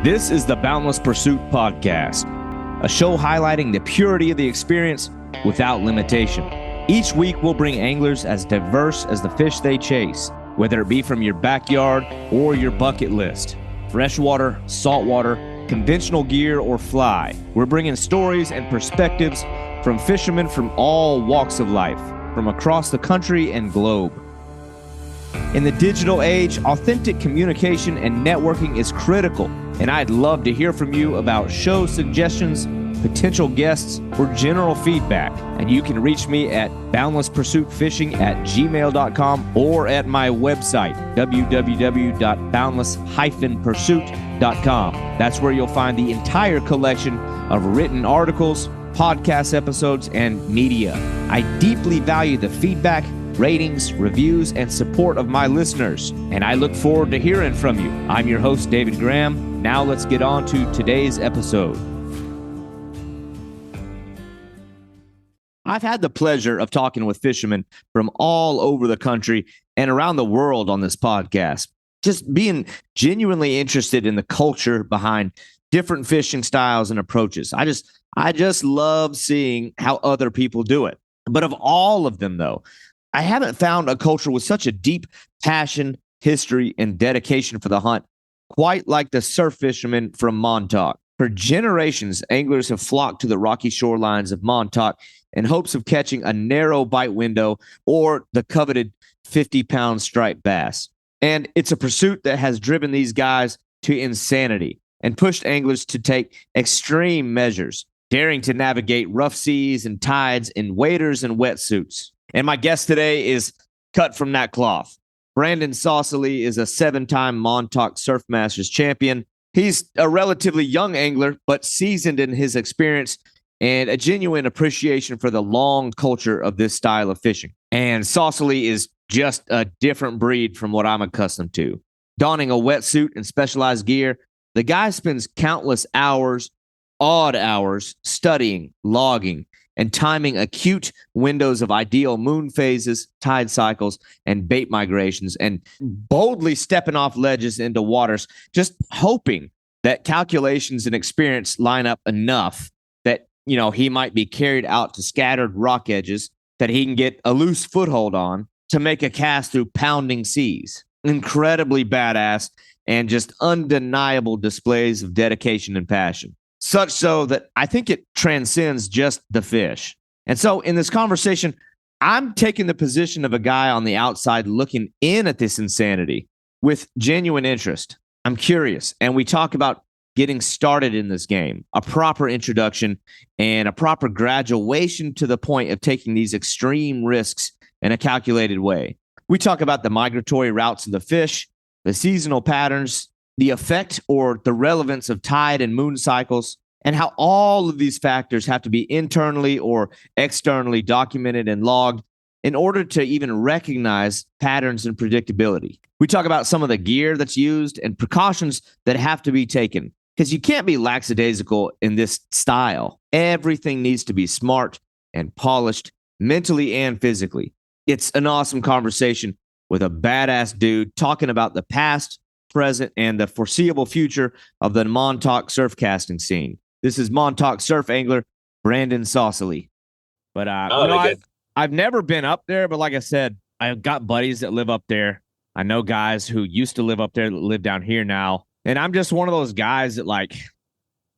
This is the Boundless Pursuit Podcast, a show highlighting the purity of the experience without limitation. Each week, we'll bring anglers as diverse as the fish they chase, whether it be from your backyard or your bucket list. Freshwater, saltwater, conventional gear, or fly. We're bringing stories and perspectives from fishermen from all walks of life, from across the country and globe. In the digital age, authentic communication and networking is critical, and I'd love to hear from you about show suggestions, potential guests, or general feedback. And you can reach me at boundlesspursuitfishing@gmail.com or at my website, www.boundless-pursuit.com. That's where you'll find the entire collection of written articles, podcast episodes, and media. I deeply value the feedback, ratings, reviews, and support of my listeners, and I look forward to hearing from you. I'm your host, David Graham. Now let's get on to today's episode. I've had the pleasure of talking with fishermen from all over the country and around the world on this podcast, just being genuinely interested in the culture behind different fishing styles and approaches. I just love seeing how other people do it. But of all of them, though, I haven't found a culture with such a deep passion, history, and dedication for the hunt, quite like the surf fishermen from Montauk. For generations, anglers have flocked to the rocky shorelines of Montauk in hopes of catching a narrow bite window or the coveted 50-pound striped bass. And it's a pursuit that has driven these guys to insanity and pushed anglers to take extreme measures, daring to navigate rough seas and tides in waders and wetsuits. And my guest today is cut from that cloth. Brandon Sausele is a 7-time Montauk Surfmasters Champion. He's a relatively young angler, but seasoned in his experience and a genuine appreciation for the long culture of this style of fishing. And Sausele is just a different breed from what I'm accustomed to. Donning a wetsuit and specialized gear, the guy spends countless hours, odd hours, studying, logging, and timing acute windows of ideal moon phases, tide cycles, and bait migrations, and boldly stepping off ledges into waters, just hoping that calculations and experience line up enough that, he might be carried out to scattered rock edges that he can get a loose foothold on to make a cast through pounding seas. Incredibly badass and just undeniable displays of dedication and passion. Such so that I think it transcends just the fish. And so in this conversation, I'm taking the position of a guy on the outside looking in at this insanity with genuine interest. I'm curious, and we talk about getting started in this game, a proper introduction, and a proper graduation to the point of taking these extreme risks in a calculated way. We talk about the migratory routes of the fish, the seasonal patterns, the effect or the relevance of tide and moon cycles, and how all of these factors have to be internally or externally documented and logged in order to even recognize patterns and predictability. We talk about some of the gear that's used and precautions that have to be taken, because you can't be lackadaisical in this style. Everything needs to be smart and polished, mentally and physically. It's an awesome conversation with a badass dude talking about the past, present, and the foreseeable future of the Montauk surfcasting scene. This is Montauk surf angler Brandon Sausele. But I've never been up there, but like I said, I've got buddies that live up there. I know guys who used to live up there that live down here now. And I'm just one of those guys that,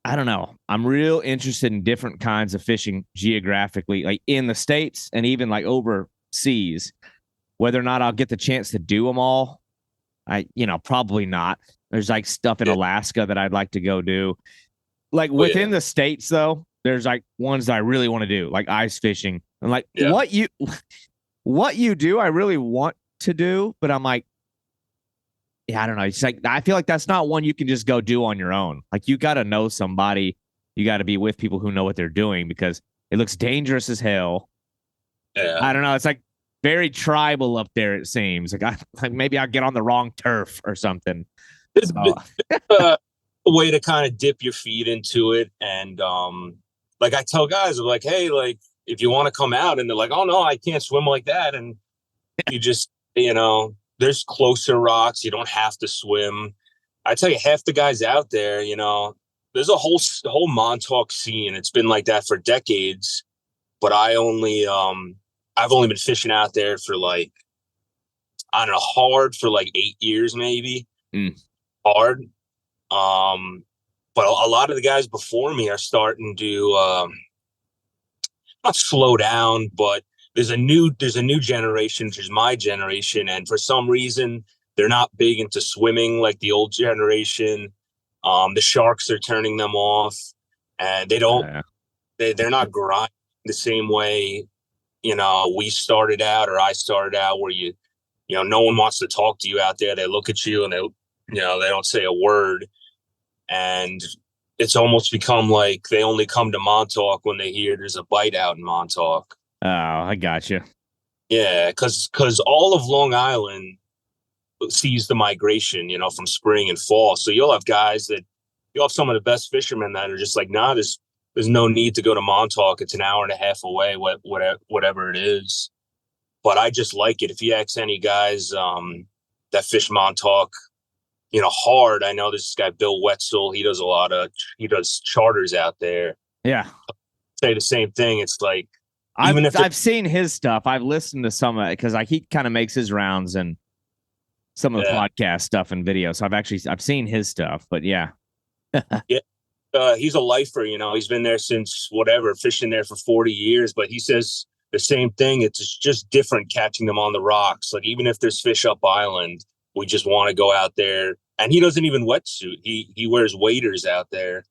I don't know. I'm real interested in different kinds of fishing geographically, like in the States and even like overseas. Whether or not I'll get the chance to do them all, probably not. There's like stuff in Alaska that I'd like to go do. Like within the States, though, there's like ones that I really want to do, like ice fishing. And what you do, I really want to do, but I'm like, I don't know. It's like, I feel like that's not one you can just go do on your own. Like you got to know somebody. You got to be with people who know what they're doing because it looks dangerous as hell. Yeah. I don't know. It's like very tribal up there, it seems. Like maybe I'll get on the wrong turf or something. It's a way to kind of dip your feet into it. And I tell guys, I'm like, hey, like if you want to come out, and they're like, oh no, I can't swim like that. And you just, there's closer rocks. You don't have to swim. I tell you, half the guys out there, you know, there's a whole Montauk scene. It's been like that for decades. But I've only been fishing out there for like, I don't know, hard for like 8 years maybe. Mm. Hard. But a lot of the guys before me are starting to not slow down, but there's a new generation, which is my generation, and for some reason they're not big into swimming like the old generation. The sharks are turning them off, and they're not grinding the same way, you know, we started out or I started out, where you know, no one wants to talk to you out there. They look at you and they don't say a word. And it's almost become like they only come to Montauk when they hear there's a bite out in Montauk. Oh, I got you. Yeah, because all of Long Island sees the migration, you know, from spring and fall. So you'll have some of the best fishermen that are just like, nah, there's no need to go to Montauk. It's an hour and a half away, whatever it is. But I just like it. If you ask any guys that fish Montauk, you know, hard. I know this guy Bill Wetzel. He does charters out there. Yeah, Say the same thing. It's like I've seen his stuff. I've listened to some of it because he kind of makes his rounds and some of the podcast stuff and videos. So I've seen his stuff. But yeah, yeah, he's a lifer. You know, he's been there since fishing there for 40 years. But he says the same thing. It's just different catching them on the rocks. Like even if there's fish up island, we just want to go out there. And he doesn't even wetsuit. He wears waders out there.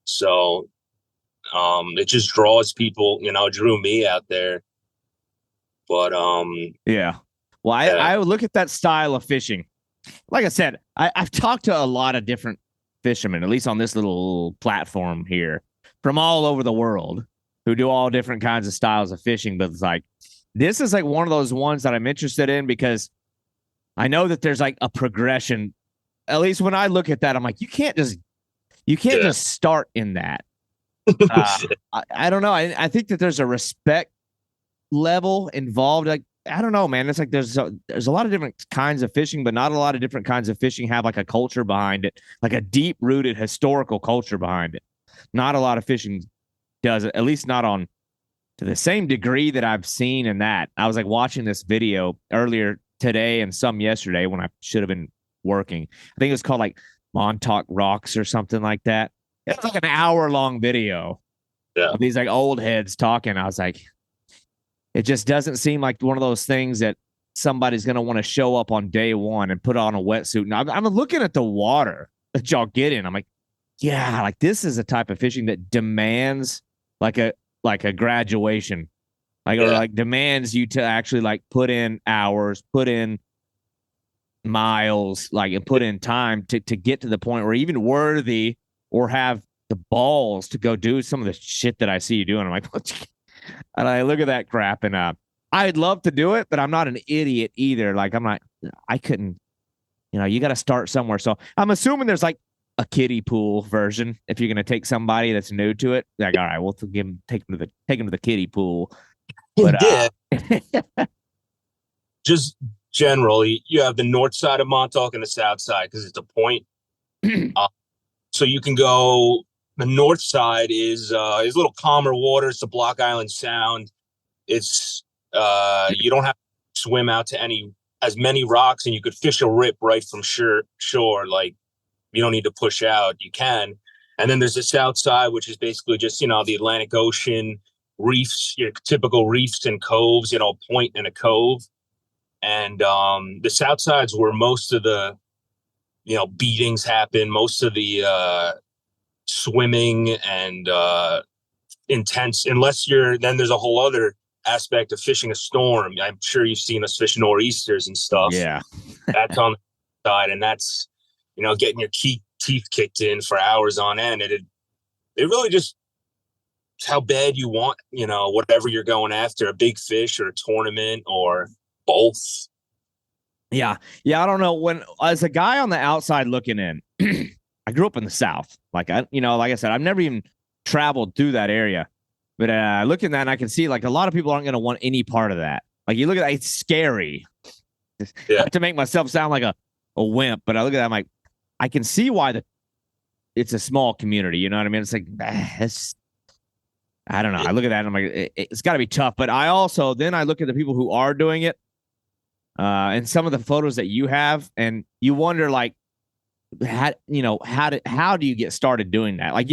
So it just draws people, you know, drew me out there. But yeah. Well, I look at that style of fishing. Like I said, I've talked to a lot of different fishermen, at least on this little platform here, from all over the world, who do all different kinds of styles of fishing. But it's like, this is like one of those ones that I'm interested in because I know that there's like a progression. At least when I look at that, I'm like, you can't just start in that. I don't know. I think that there's a respect level involved. Like, I don't know, man. It's like there's a lot of different kinds of fishing, but not a lot of different kinds of fishing have like a culture behind it, like a deep rooted historical culture behind it. Not a lot of fishing does it, at least not on to the same degree that I've seen in that. I was like watching this video earlier today and some yesterday when I should have been working. I think it was called like Montauk Rocks or something like that. It was like an hour-long video of these like old heads talking. I was like, it just doesn't seem like one of those things that somebody's going to want to show up on day one and put on a wetsuit. And I'm looking at the water that y'all get in. I'm like, yeah, like this is a type of fishing that demands like a graduation, or like demands you to actually like put in hours, put in miles, like, and put in time to get to the point where even worthy or have the balls to go do some of the shit that I see you doing. I'm like, and I look at that crap, and I'd love to do it, but I'm not an idiot either. Like I couldn't, you know, you got to start somewhere. So I'm assuming there's like a kiddie pool version. If you're going to take somebody that's new to it, like, all right, we'll take them to the kiddie pool. But just generally, you have the north side of Montauk and the south side because it's a point. So you can go. The north side is a little calmer water. It's the Block Island Sound. It's you don't have to swim out to as many rocks, and you could fish a rip right from shore. Like you don't need to push out. You can. And then there's the south side, which is basically just, you know, the Atlantic Ocean reefs, your typical reefs and coves, you know, a point and a cove. And the south side's where most of the, you know, beatings happen, most of the swimming and intense, then there's a whole other aspect of fishing a storm. I'm sure you've seen us fish nor'easters and stuff. Yeah. That's on the side, and that's, you know, getting your teeth kicked in for hours on end. It really just how bad you want, you know, whatever you're going after, a big fish or a tournament or both. Yeah. I don't know. When as a guy on the outside looking in, I grew up in the South. Like I said, I've never even traveled through that area. But I look in that and I can see like a lot of people aren't going to want any part of that. Like you look at that, it's scary. I have to make myself sound like a wimp, but I look at that, I'm like, I can see why it's a small community. You know what I mean? It's like, I don't know. I look at that and I'm like, it's got to be tough. But I also, then I look at the people who are doing it and some of the photos that you have, and you wonder, like, how do you get started doing that? Like,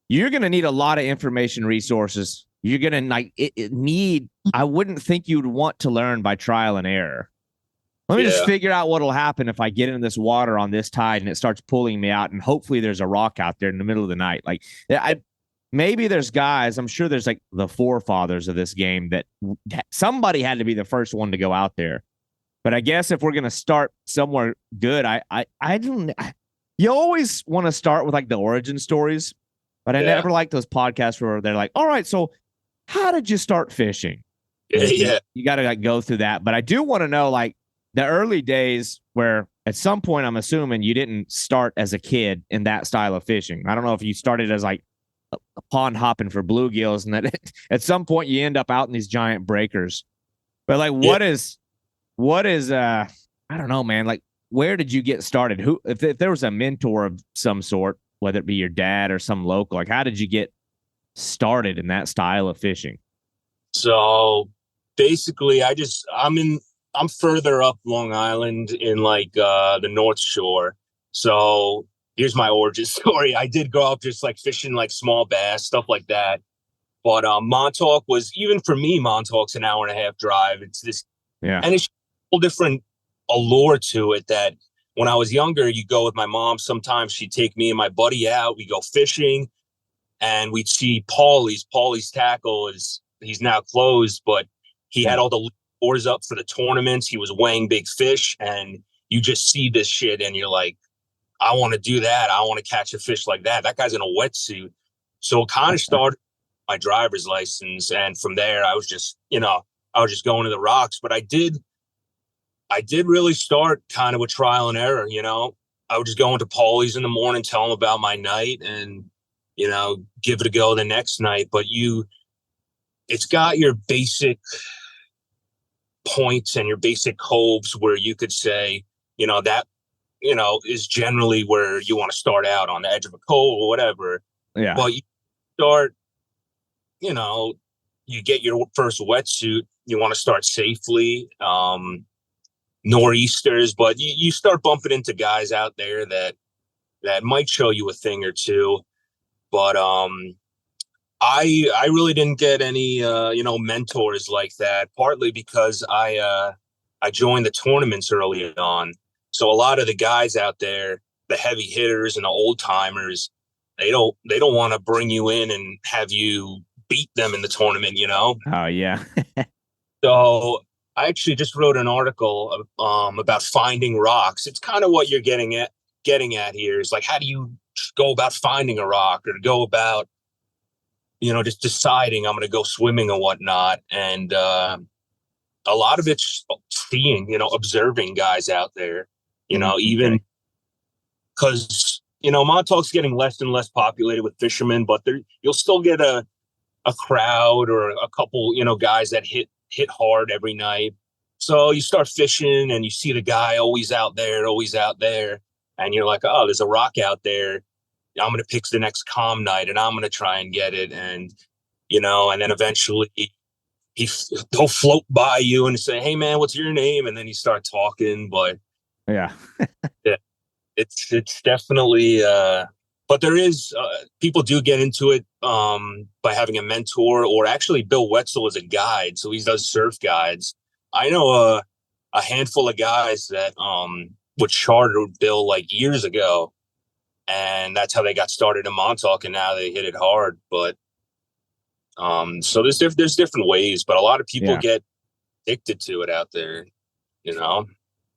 you're going to need a lot of information resources. You're going to need, I wouldn't think you'd want to learn by trial and error. Let me just figure out what'll happen if I get in this water on this tide and it starts pulling me out, and hopefully there's a rock out there in the middle of the night. Like, maybe there's guys, I'm sure there's like the forefathers of this game that somebody had to be the first one to go out there. But I guess if we're going to start somewhere good, I don't, you always want to start with like the origin stories, but I never like those podcasts where they're like, all right, so how did you start fishing? You got to like go through that. But I do want to know, like, the early days where at some point, I'm assuming you didn't start as a kid in that style of fishing. I don't know if you started as like a pond hopping for bluegills, and that at some point you end up out in these giant breakers. But like, what is I don't know, man, like, where did you get started? Who, if there was a mentor of some sort, whether it be your dad or some local, like, how did you get started in that style of fishing? So basically I'm further up Long Island in like the North Shore. So here's my origin story. I did grow up just like fishing like small bass, stuff like that. But Montauk was, even for me, Montauk's an hour and a half drive. It's this, and it's a whole different allure to it, that when I was younger, you go with my mom. Sometimes she'd take me and my buddy out. We go fishing, and we'd see Paulie's tackle he's now closed, but he had all the oars up for the tournaments. He was weighing big fish, and you just see this shit and you're like, I want to do that. I want to catch a fish like that. That guy's in a wetsuit. So it kind of started my driver's license. And from there, I was just going to the rocks. But I did really start kind of with trial and error. I would just go into Paulie's in the morning, tell him about my night, and, give it a go the next night. But it's got your basic points and your basic coves where you could say, that, is generally where you want to start out, on the edge of a cove or whatever. Yeah. But you start, you get your first wetsuit, you want to start safely, nor'easters, but you start bumping into guys out there that might show you a thing or two. But I really didn't get any mentors like that, partly because I joined the tournaments early on. So a lot of the guys out there, the heavy hitters and the old timers, they don't want to bring you in and have you beat them in the tournament, Oh yeah. So I actually just wrote an article about finding rocks. It's kind of what you're getting at here, is like, how do you go about finding a rock, or go about, just deciding I'm going to go swimming or whatnot. And a lot of it's seeing, observing guys out there, even because, Montauk's getting less and less populated with fishermen, but you'll still get a crowd or a couple, guys that hit hard every night. So you start fishing and you see the guy always out there. And you're like, oh, there's a rock out there. I'm going to pick the next calm night and I'm going to try and get it. And, and then eventually he'll float by you and say, hey man, what's your name? And then you start talking. But yeah, it's definitely, but there is, people do get into it by having a mentor, or actually Bill Wetzel is a guide. So he does surf guides. I know a handful of guys that would charter Bill like years ago. And that's how they got started in Montauk, and now they hit it hard. But so there's different ways, but a lot of people get addicted to it out there,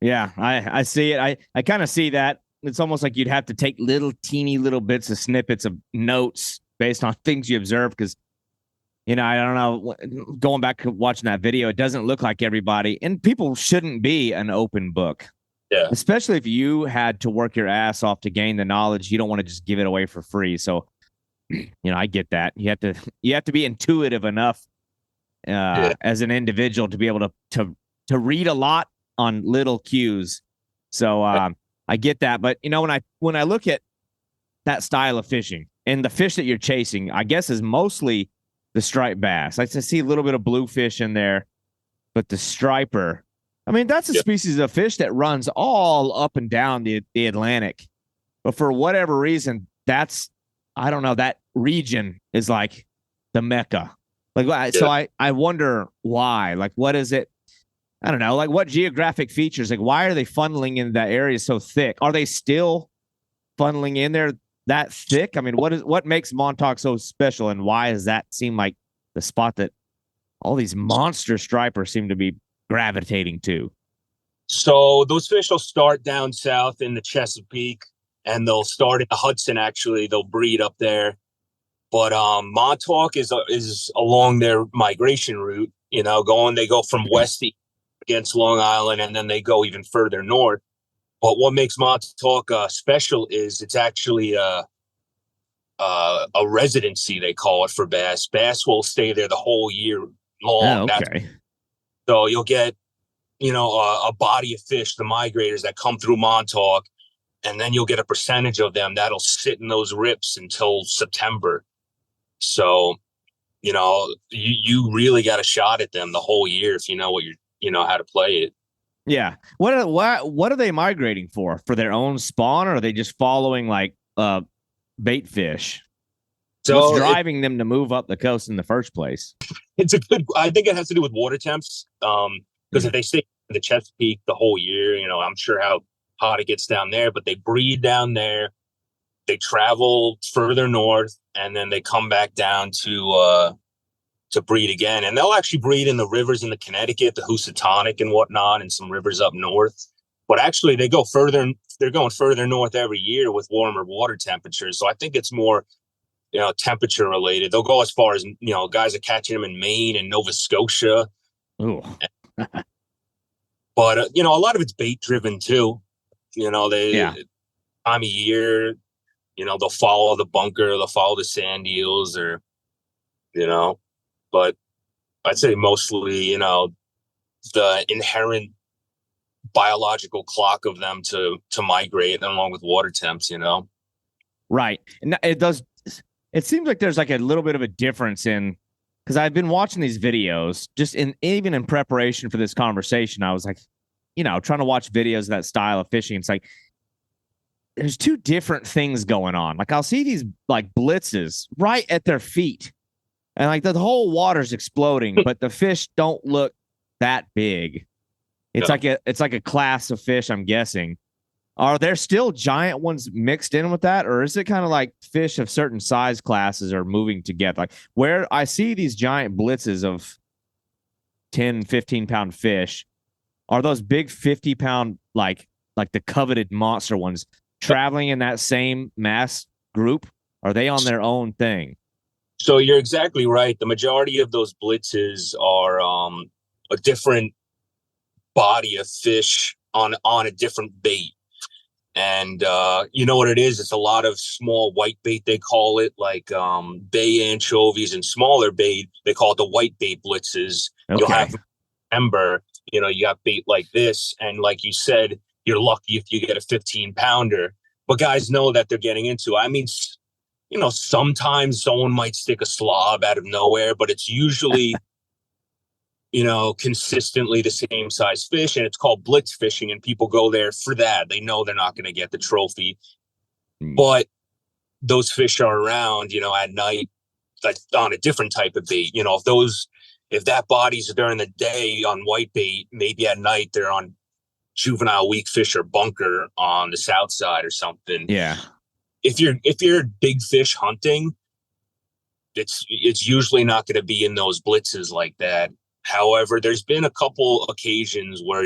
Yeah, I see it. I kind of see that. It's almost like you'd have to take teeny little bits of snippets of notes based on things you observe, because, I don't know, going back to watching that video, it doesn't look like everybody, and people shouldn't be an open book. Yeah. Especially if you had to work your ass off to gain the knowledge, you don't want to just give it away for free. So, I get that. You have to be intuitive enough as an individual to be able to read a lot on little cues. So, I get that. But when I look at that style of fishing and the fish that you're chasing, I guess is mostly the striped bass. I see a little bit of bluefish in there, but the striper, I mean, that's a species of fish that runs all up and down the Atlantic. But for whatever reason, I don't know, that region is like the Mecca. Like, so I wonder why. Like, what is it? I don't know. Like, what geographic features? Like, why are they funneling in that area so thick? Are they still funneling in there that thick? I mean, what makes Montauk so special, and why does that seem like the spot that all these monster stripers seem to be gravitating to? So those fish will start down south in the Chesapeake, and they'll start in the Hudson. Actually, they'll breed up there. But Montauk is along their migration route. They go from west against Long Island, and then they go even further north. But what makes Montauk special is it's actually a residency, they call it, for bass. Bass will stay there the whole year long. Oh, okay. So you'll get, a body of fish, the migrators that come through Montauk, and then you'll get a percentage of them that'll sit in those rips until September. So, you really got a shot at them the whole year if you know how to play it. Yeah. What are they migrating for? For their own spawn, or are they just following like bait fish? So what's driving them to move up the coast in the first place? I think it has to do with water temps. Because if they stay in the Chesapeake the whole year, I'm sure how hot it gets down there, but they breed down there. They travel further north, and then they come back down to breed again. And they'll actually breed in the rivers in the Connecticut, the Housatonic and whatnot, and some rivers up north. But actually, they go further. They're going further north every year with warmer water temperatures. So I think it's more, temperature related. They'll go as far as, guys are catching them in Maine and Nova Scotia. Ooh. But a lot of it's bait driven too. Time of year. They'll follow the bunker, they'll follow the sand eels, or, but I'd say mostly, the inherent biological clock of them to migrate along with water temps, Right. And it seems like there's like a little bit of a difference because I've been watching these videos even in preparation for this conversation. I was like, trying to watch videos of that style of fishing. It's like, there's two different things going on. Like, I'll see these like blitzes right at their feet, and like the whole water's exploding, but the fish don't look that big. It's like a class of fish, I'm guessing. Are there still giant ones mixed in with that, or is it kind of like fish of certain size classes are moving together? Like, where I see these giant blitzes of 10, 15-pound fish, are those big 50-pound like the coveted monster ones traveling in that same mass group? Are they on their own thing? So you're exactly right. The majority of those blitzes are a different body of fish on a different bait. And you know what it is? It's a lot of small white bait, they call it, like bay anchovies, and smaller bait, they call it the white bait blitzes. Okay. You'll have ember, you got bait like this. And like you said, you're lucky if you get a 15-pounder. But guys know that they're getting into. I mean, sometimes someone might stick a slob out of nowhere, but it's usually, consistently the same size fish. And it's called blitz fishing, and people go there for that. They know they're not going to get the trophy. But those fish are around, at night, like on a different type of bait. If that body's during the day on white bait, maybe at night they're on juvenile weak fish or bunker on the south side or something. Yeah. If you're big fish hunting, it's usually not going to be in those blitzes like that. However, there's been a couple occasions where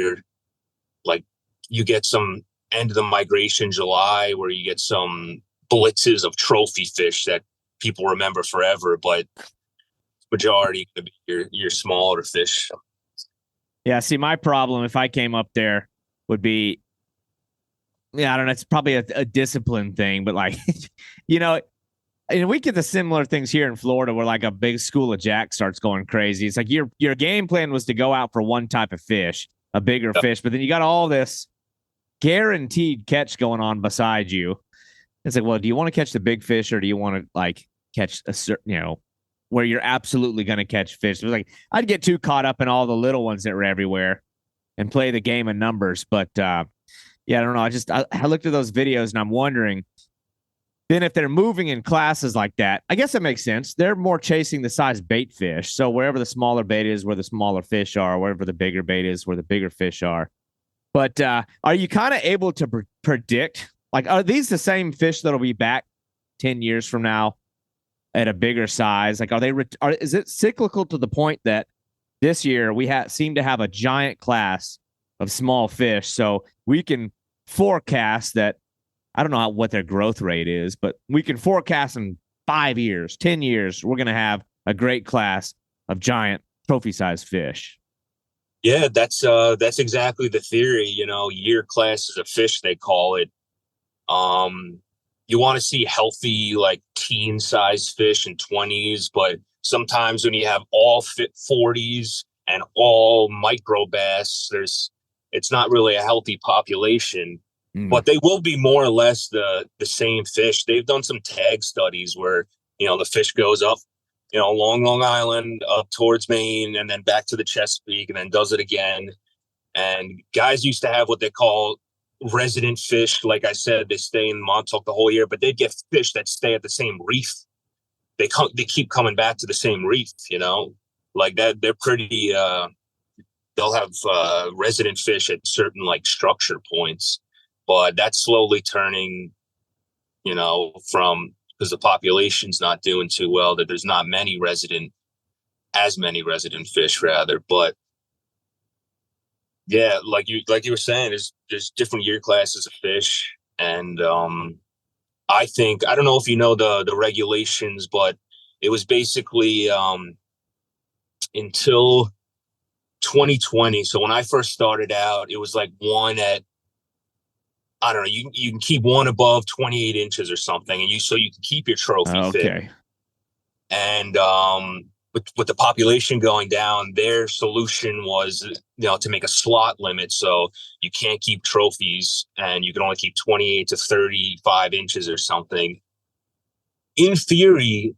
you get some end of the migration July, where you get some blitzes of trophy fish that people remember forever, but majority going to be your smaller fish. Yeah. See, my problem if I came up there would be, I don't know, it's probably a discipline thing, but like, and we get the similar things here in Florida where like a big school of jack starts going crazy. It's like your game plan was to go out for one type of fish, a bigger fish, but then you got all this guaranteed catch going on beside you. It's like, well, do you want to catch the big fish or do you want to like catch a certain, where you're absolutely going to catch fish? It was like, I'd get too caught up in all the little ones that were everywhere and play the game of numbers. But yeah, I don't know. I looked at those videos and I'm wondering, then if they're moving in classes like that, I guess that makes sense. They're more chasing the size bait fish. So wherever the smaller bait is, where the smaller fish are, wherever the bigger bait is, where the bigger fish are. But are you kind of able to predict, like, are these the same fish that'll be back 10 years from now at a bigger size? Like, is it cyclical to the point that this year we seem to have a giant class of small fish? So we can forecast that. I don't know what their growth rate is, but we can forecast in 5 years, 10 years, we're going to have a great class of giant trophy-sized fish. Yeah, that's exactly the theory. Year classes of fish, they call it. You want to see healthy, like teen-sized fish in 20s, but sometimes when you have all fit 40s and all micro bass, it's not really a healthy population. But they will be more or less the same fish. They've done some tag studies where, the fish goes up, along Long Island, up towards Maine, and then back to the Chesapeake, and then does it again. And guys used to have what they call resident fish. Like I said, they stay in Montauk the whole year, but they get fish that stay at the same reef. They keep coming back to the same reef, like that. They're pretty, they'll have resident fish at certain like structure points. But that's slowly turning, because the population's not doing too well, that there's not as many resident fish rather. But yeah, like you were saying, there's different year classes of fish. And I don't know if you know the regulations, but it was basically until 2020. So when I first started out, it was like one at, I don't know, you can keep one above 28 inches or something, and so you can keep your trophy fit. And with the population going down, their solution was, to make a slot limit. So you can't keep trophies and you can only keep 28 to 35 inches or something. In theory,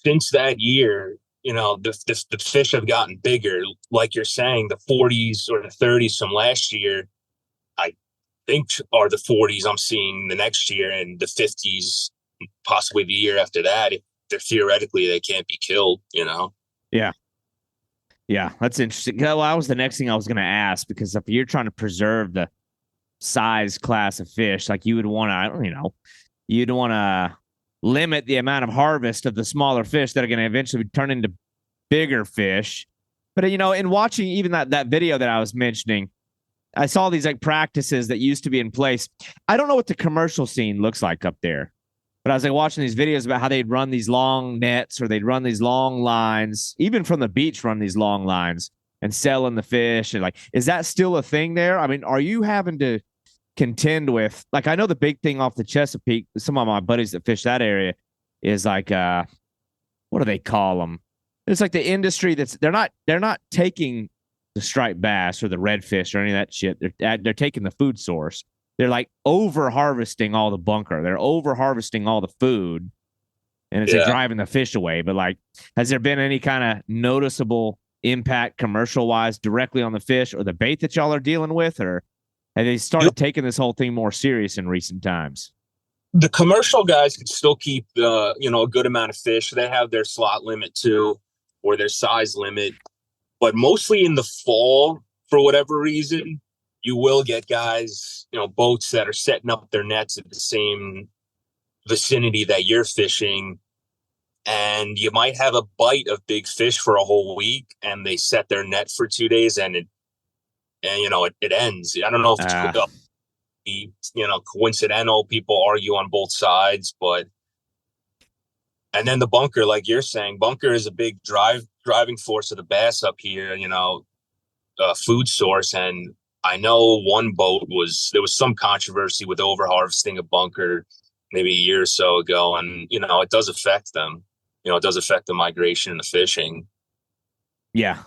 since that year, the fish have gotten bigger. Like you're saying, the 40s or the 30s from last year, I think are the 40s I'm seeing the next year, and the 50s possibly the year after that. If they're theoretically, they can't be killed, Yeah, that's interesting. Well, that was the next thing I was going to ask, because if you're trying to preserve the size class of fish, like you'd want to limit the amount of harvest of the smaller fish that are going to eventually turn into bigger fish. But in watching even that video that I was mentioning, I saw these like practices that used to be in place. I don't know what the commercial scene looks like up there, but I was like watching these videos about how they'd run these long nets or they'd run these long lines, even from the beach, run these long lines and selling the fish. And like, is that still a thing there? I mean, are you having to contend with, like, I know the big thing off the Chesapeake, some of my buddies that fish that area is like, what do they call them? It's like the industry they're not taking the striped bass or the redfish or any of that shit. They're taking the food source. They're like over harvesting all the bunker. They're over harvesting all the food, and it's like driving the fish away. But like, has there been any kind of noticeable impact commercial wise directly on the fish or the bait that y'all are dealing with, or have they started taking this whole thing more serious in recent times? The commercial guys can still keep a good amount of fish. They have their slot limit too, or their size limit. But mostly in the fall, for whatever reason, you will get guys, boats that are setting up their nets at the same vicinity that you're fishing. And you might have a bite of big fish for a whole week, and they set their net for 2 days, and it ends. I don't know if it's coincidental. People argue on both sides, but and then the bunker, like you're saying, bunker is a big driving force of the bass up here, food source. And I know one boat there was some controversy with over harvesting a bunker maybe a year or so ago. And, it does affect them. It does affect the migration and the fishing. Yeah.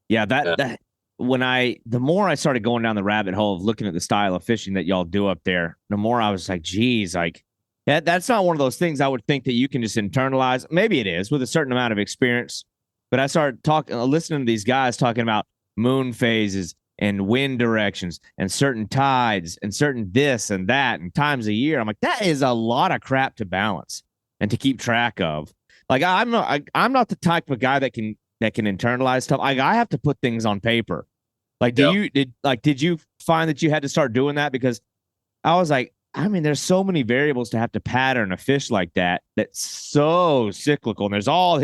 Yeah. That the more I started going down the rabbit hole of looking at the style of fishing that y'all do up there, the more I was like, geez, like that's not one of those things I would think that you can just internalize. Maybe it is with a certain amount of experience, but I started listening to these guys talking about moon phases and wind directions and certain tides and certain this and that and times a year. I'm like, that is a lot of crap to balance and to keep track of. Like I'm not the type of guy that can internalize stuff. I have to put things on paper. Like, did you find that you had to start doing that? Because I was like, I mean, there's so many variables to have to pattern a fish like that. That's so cyclical. And there's all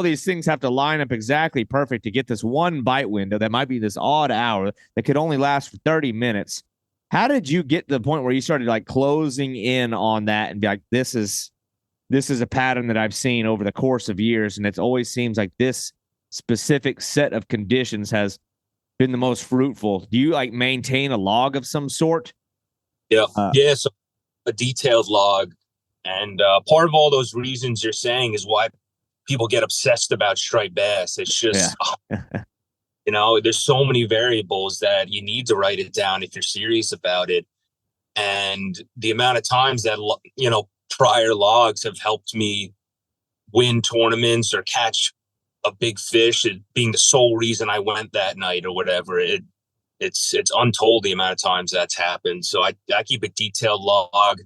these things have to line up exactly perfect to get this one bite window that might be this odd hour that could only last for 30 minutes. How did you get to the point where you started like closing in on that and be like, this is a pattern that I've seen over the course of years, and it always seems like this specific set of conditions has been the most fruitful? Do you like maintain a log of some sort? Yeah. So a detailed log. And part of all those reasons you're saying is why people get obsessed about striped bass. It's just, there's so many variables that you need to write it down if you're serious about it. And the amount of times that, prior logs have helped me win tournaments or catch a big fish, it being the sole reason I went that night or whatever. It's untold the amount of times that's happened. So I keep a detailed log.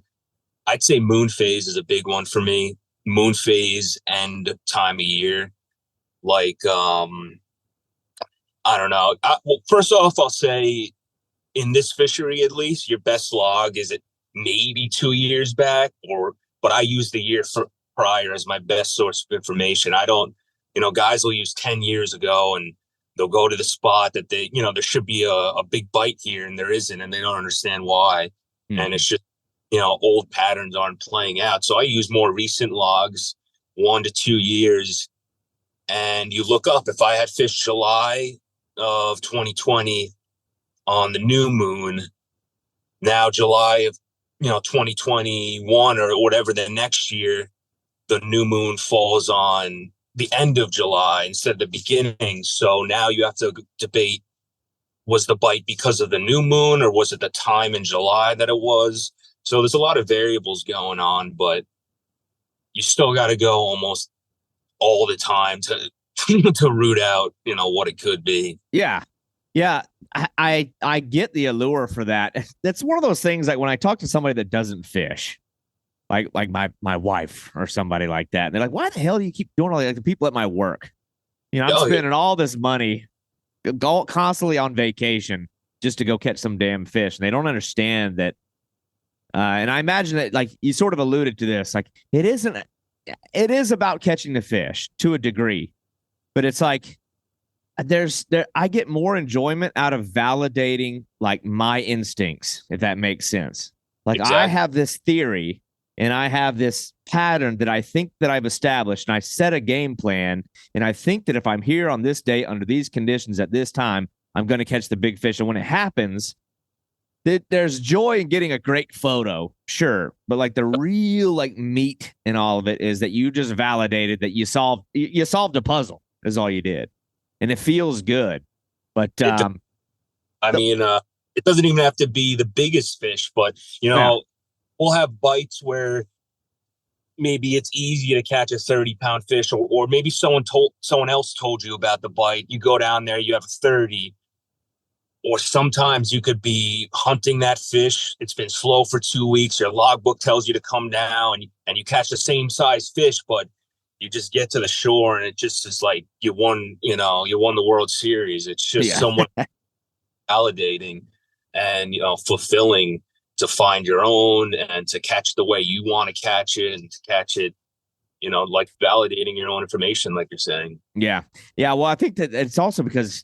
I'd say moon phase is a big one for me. Moon phase and time of year. Like, I don't know. Well, first off, I'll say in this fishery, at least, your best log is it maybe 2 years back, but I use the year prior as my best source of information. I don't, guys will use 10 years ago and they'll go to the spot that they, there should be a big bite here and there isn't, and they don't understand why. Mm-hmm. And it's just, old patterns aren't playing out. So I use more recent logs, 1 to 2 years. And you look up, if I had fished July of 2020 on the new moon, now July of 2021 or whatever the next year, the new moon falls on the end of July instead of the beginning. So now you have to debate, was the bite because of the new moon or was it the time in July that it was? So there's a lot of variables going on, but you still got to go almost all the time to to root out, what it could be. Yeah. I get the allure for that. That's one of those things, like when I talk to somebody that doesn't fish, like my wife or somebody like that, and they're like, why the hell do you keep doing all that? Like the people at my work, I'm spending all this money constantly on vacation just to go catch some damn fish. And they don't understand that. And I imagine that, like, you sort of alluded to this, like it is about catching the fish to a degree, but it's like, I get more enjoyment out of validating like my instincts, if that makes sense. Like exactly. I have this theory and I have this pattern that I think that I've established, and I set a game plan. And I think that if I'm here on this day under these conditions at this time, I'm going to catch the big fish. And when it happens, there's joy in getting a great photo, sure, but like the real like meat in all of it is that you just validated that you solved a puzzle is all you did. And it feels good. But it doesn't even have to be the biggest fish, but we'll have bites where maybe it's easy to catch a 30-pound fish, or maybe someone else told you about the bite. You go down there, you have a 30, or sometimes you could be hunting that fish. It's been slow for 2 weeks. Your logbook tells you to come down and you catch the same size fish, but you just get to the shore and it just is like you won the World Series. It's just somewhat validating and fulfilling to find your own and to catch the way you want to catch it, and to catch it, like validating your own information, like you're saying. Yeah. Well, I think that it's also because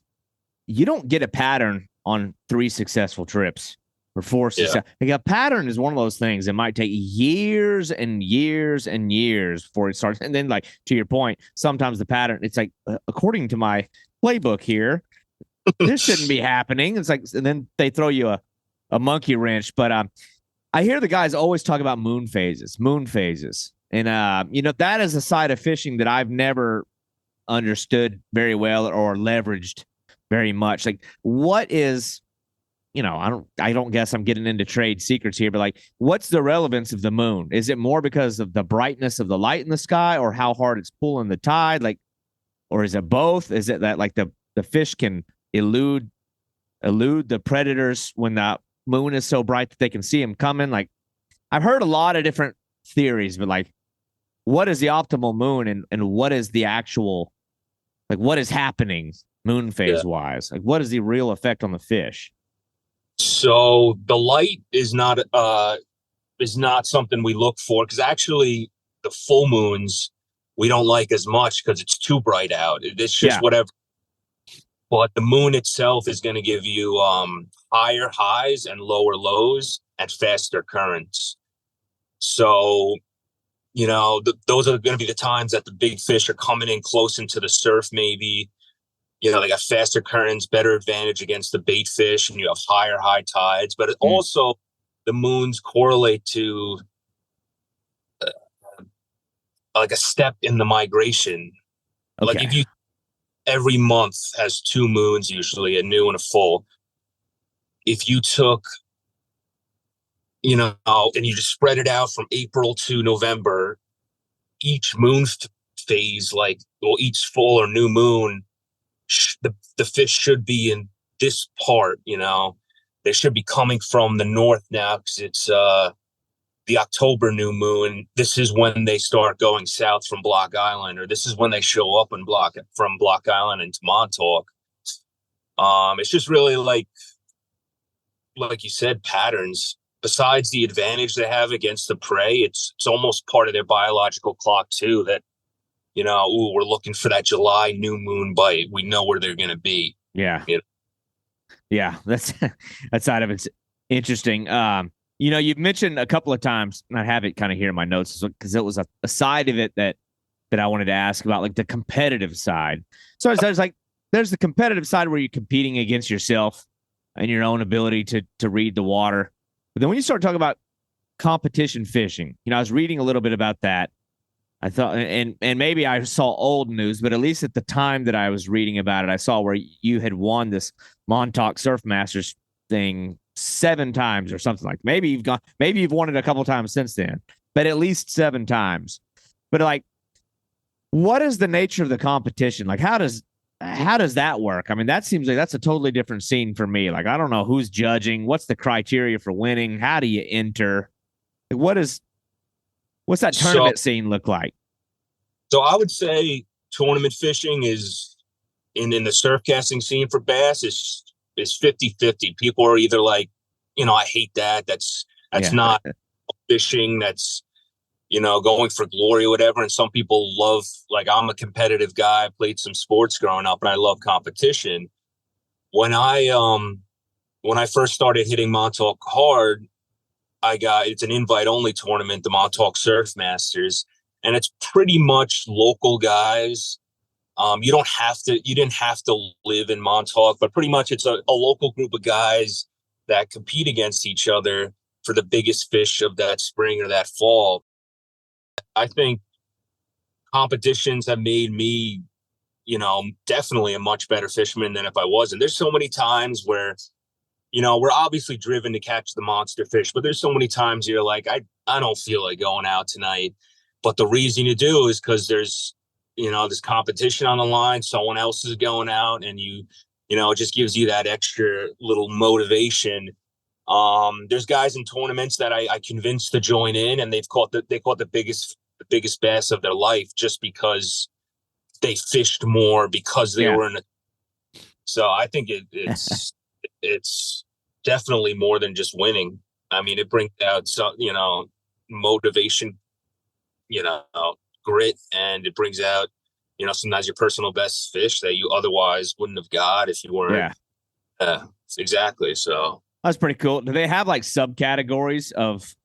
you don't get a pattern on 3 successful trips or 4 success. Like a pattern is one of those things that might take years and years and years before it starts. And then, like, to your point, sometimes the pattern, it's like, according to my playbook here, this shouldn't be happening. It's like, and then they throw you a monkey wrench. But I hear the guys always talk about moon phases. And, that is a side of fishing that I've never understood very well or leveraged very much. Like, what is, I don't guess I'm getting into trade secrets here, but like, what's the relevance of the moon? Is it more because of the brightness of the light in the sky, or how hard it's pulling the tide? Like, or is it both? Is it that like the fish can elude the predators when the moon is so bright that they can see them coming? Like, I've heard a lot of different theories, but like, what is the optimal moon, and what is the actual, like, what is happening moon phase Yeah. wise? Like, what is the real effect on the fish? So the light is not something we look for, because actually the full moons we don't like as much because it's too bright out. It's just Yeah. whatever. But the moon itself is going to give you higher highs and lower lows and faster currents. So, those are going to be the times that the big fish are coming in close into the surf, maybe. They got faster currents, better advantage against the bait fish, and you have higher high tides. But also, the moons correlate to like a step in the migration. Okay. Like, if you every month has two moons, usually a new and a full. If you took, and you just spread it out from April to November, each moon phase, each full or new moon, the fish should be in this part. They should be coming from the north now, because it's the October new moon. This is when they start going south from Block Island, or this is when they show up from Block Island into Montauk. It's just really like you said, patterns. Besides the advantage they have against the prey, it's almost part of their biological clock too, that we're looking for that July new moon bite. We know where they're going to be. Yeah. Yeah. That's that side of it's interesting. You've mentioned a couple of times, and I have it kind of here in my notes, because it was a side of it that I wanted to ask about, like the competitive side. So there's the competitive side where you're competing against yourself and your own ability to read the water. But then when you start talking about competition fishing, I was reading a little bit about that. I thought, and maybe I saw old news, but at least at the time that I was reading about it, I saw where you had won this Montauk Surfmasters thing 7 times or something. Like, maybe you've won it a couple times since then, but at least 7 times. But like, what is the nature of the competition? Like, how does that work? I mean, that seems like that's a totally different scene for me. Like, I don't know who's judging. What's the criteria for winning? How do you enter? Like, what's that tournament scene look like? So I would say tournament fishing is in the surf casting scene for bass is 50-50. People are either like, I hate that. That's not fishing. That's, going for glory or whatever. And some people love, like, I'm a competitive guy. I played some sports growing up, and I love competition. When I first started hitting Montauk hard, it's an invite only tournament, the Montauk Surfmasters, and it's pretty much local guys. You didn't have to live in Montauk, but pretty much it's a local group of guys that compete against each other for the biggest fish of that spring or that fall. I think competitions have made me, definitely a much better fisherman than if I wasn't. There's so many times where, we're obviously driven to catch the monster fish, but there's so many times you're like, I don't feel like going out tonight. But the reason you do is because there's competition on the line. Someone else is going out, and it just gives you that extra little motivation. There's guys in tournaments that I convinced to join in, and they caught the biggest bass of their life just because they fished more, because they were in it. So I think it's definitely more than just winning. I mean, it brings out some, motivation, grit, and it brings out, sometimes your personal best fish that you otherwise wouldn't have got if you weren't. Yeah, exactly. So that's pretty cool. Do they have like subcategories of,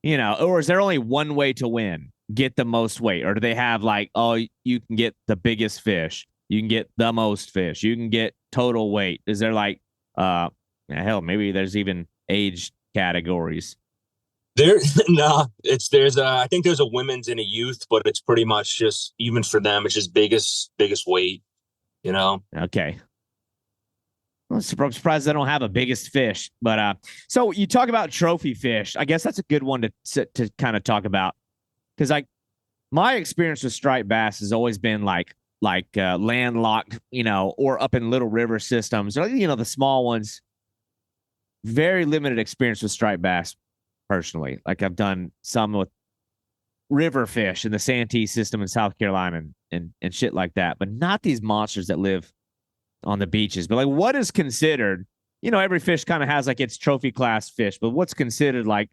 or is there only one way to win? Get the most weight? Or do they have like, oh, you can get the biggest fish, you can get the most fish, you can get total weight? Is there like, hell, maybe there's even age categories? I think there's a women's and a youth, but it's pretty much just, even for them, it's just biggest weight, Okay. I'm surprised they don't have a biggest fish. But so you talk about trophy fish. I guess that's a good one to kind of talk about, because my experience with striped bass has always been like landlocked, or up in little river systems, or the small ones. Very limited experience with striped bass personally. Like I've done some with river fish in the Santee system in South Carolina and shit like that, but not these monsters that live on the beaches. But like, what is considered, every fish kind of has like its trophy class fish, but what's considered like,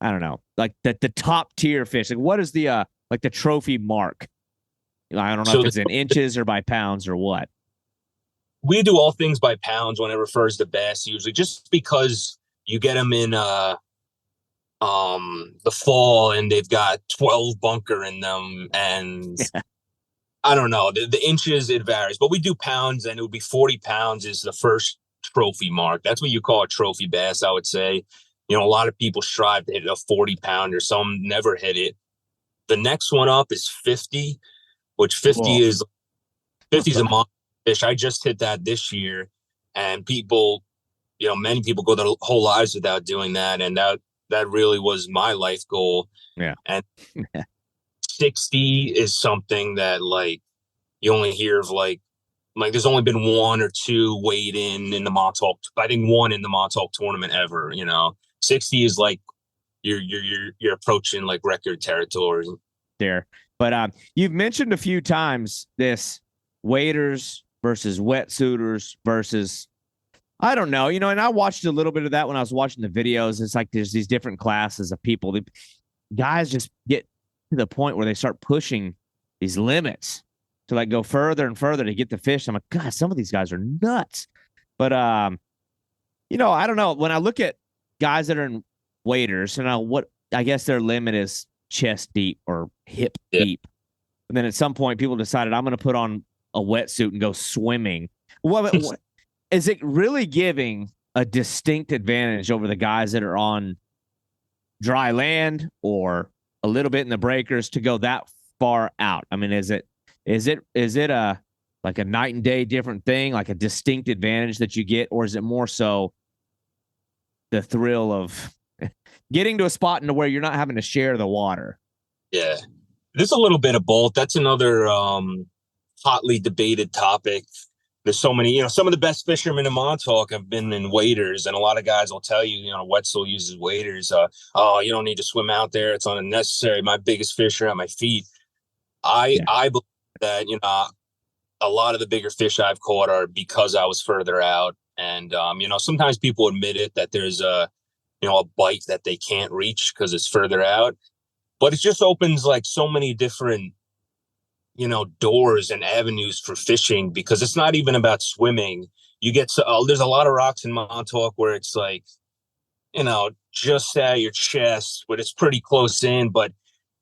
I don't know, like the top tier fish? Like what is the trophy mark? I don't know if it's in inches or by pounds or what. We do all things by pounds when it refers to bass, usually, just because you get them in the fall and they've got 12 bunker in them, and I don't know, the inches, it varies, but we do pounds, and it would be 40 pounds is the first trophy mark. That's what you call a trophy bass, I would say. A lot of people strive to hit a 40 pounder. Some never hit it. The next one up is 50, which 50 is a monster fish. I just hit that this year, and people, many people go their whole lives without doing that. And that really was my life goal. Yeah. And 60 is something that like you only hear of, like there's only been one or two weighed in the Montauk. I think one in the Montauk tournament ever. 60 is like you're approaching like record territory there. But you've mentioned a few times this waders versus wetsuiters versus, I don't know, and I watched a little bit of that when I was watching the videos. It's like there's these different classes of people. Guys just get to the point where they start pushing these limits to like go further and further to get the fish. I'm like, God, some of these guys are nuts. But I don't know. When I look at guys that are in waders, what I guess their limit is chest deep or hip deep. And then at some point people decided I'm going to put on a wetsuit and go swimming. What is it really giving a distinct advantage over the guys that are on dry land or a little bit in the breakers to go that far out? I mean, is it a like a night and day different thing, like a distinct advantage that you get, or is it more so the thrill of getting to a spot into where you're not having to share the water? Yeah, there's a little bit of both. That's another hotly debated topic. There's so many, some of the best fishermen in Montauk have been in waders, and a lot of guys will tell you, Wetzel uses waders. Oh, you don't need to swim out there. It's unnecessary. My biggest fish are at my feet. I believe that, a lot of the bigger fish I've caught are because I was further out. And, sometimes people admit it that there's a bite that they can't reach because it's further out, but it just opens like so many different, doors and avenues for fishing, because it's not even about swimming. You get there's a lot of rocks in Montauk where it's like, just at your chest, but it's pretty close in. But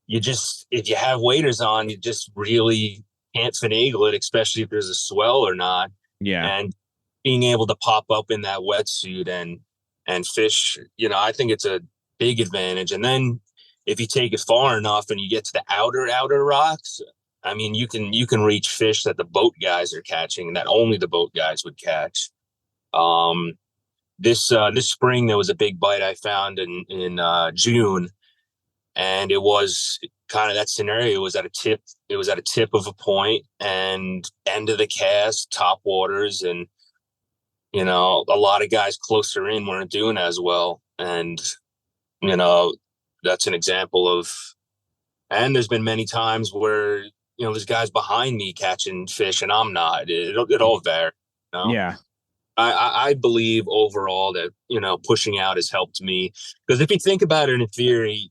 if you have waders on, you just really can't finagle it, especially if there's a swell or not. Yeah. And being able to pop up in that wetsuit and fish, I think it's a big advantage. And then if you take it far enough and you get to the outer rocks, I mean, you can reach fish that the boat guys are catching, that only the boat guys would catch. This spring there was a big bite I found in June, and it was kind of that scenario. It was at a tip of a point and end of the cast, top waters, and a lot of guys closer in weren't doing as well. And that's an example of. And there's been many times where there's guys behind me catching fish and I'm not. It all varies. Yeah. I believe overall that pushing out has helped me, because if you think about it in theory,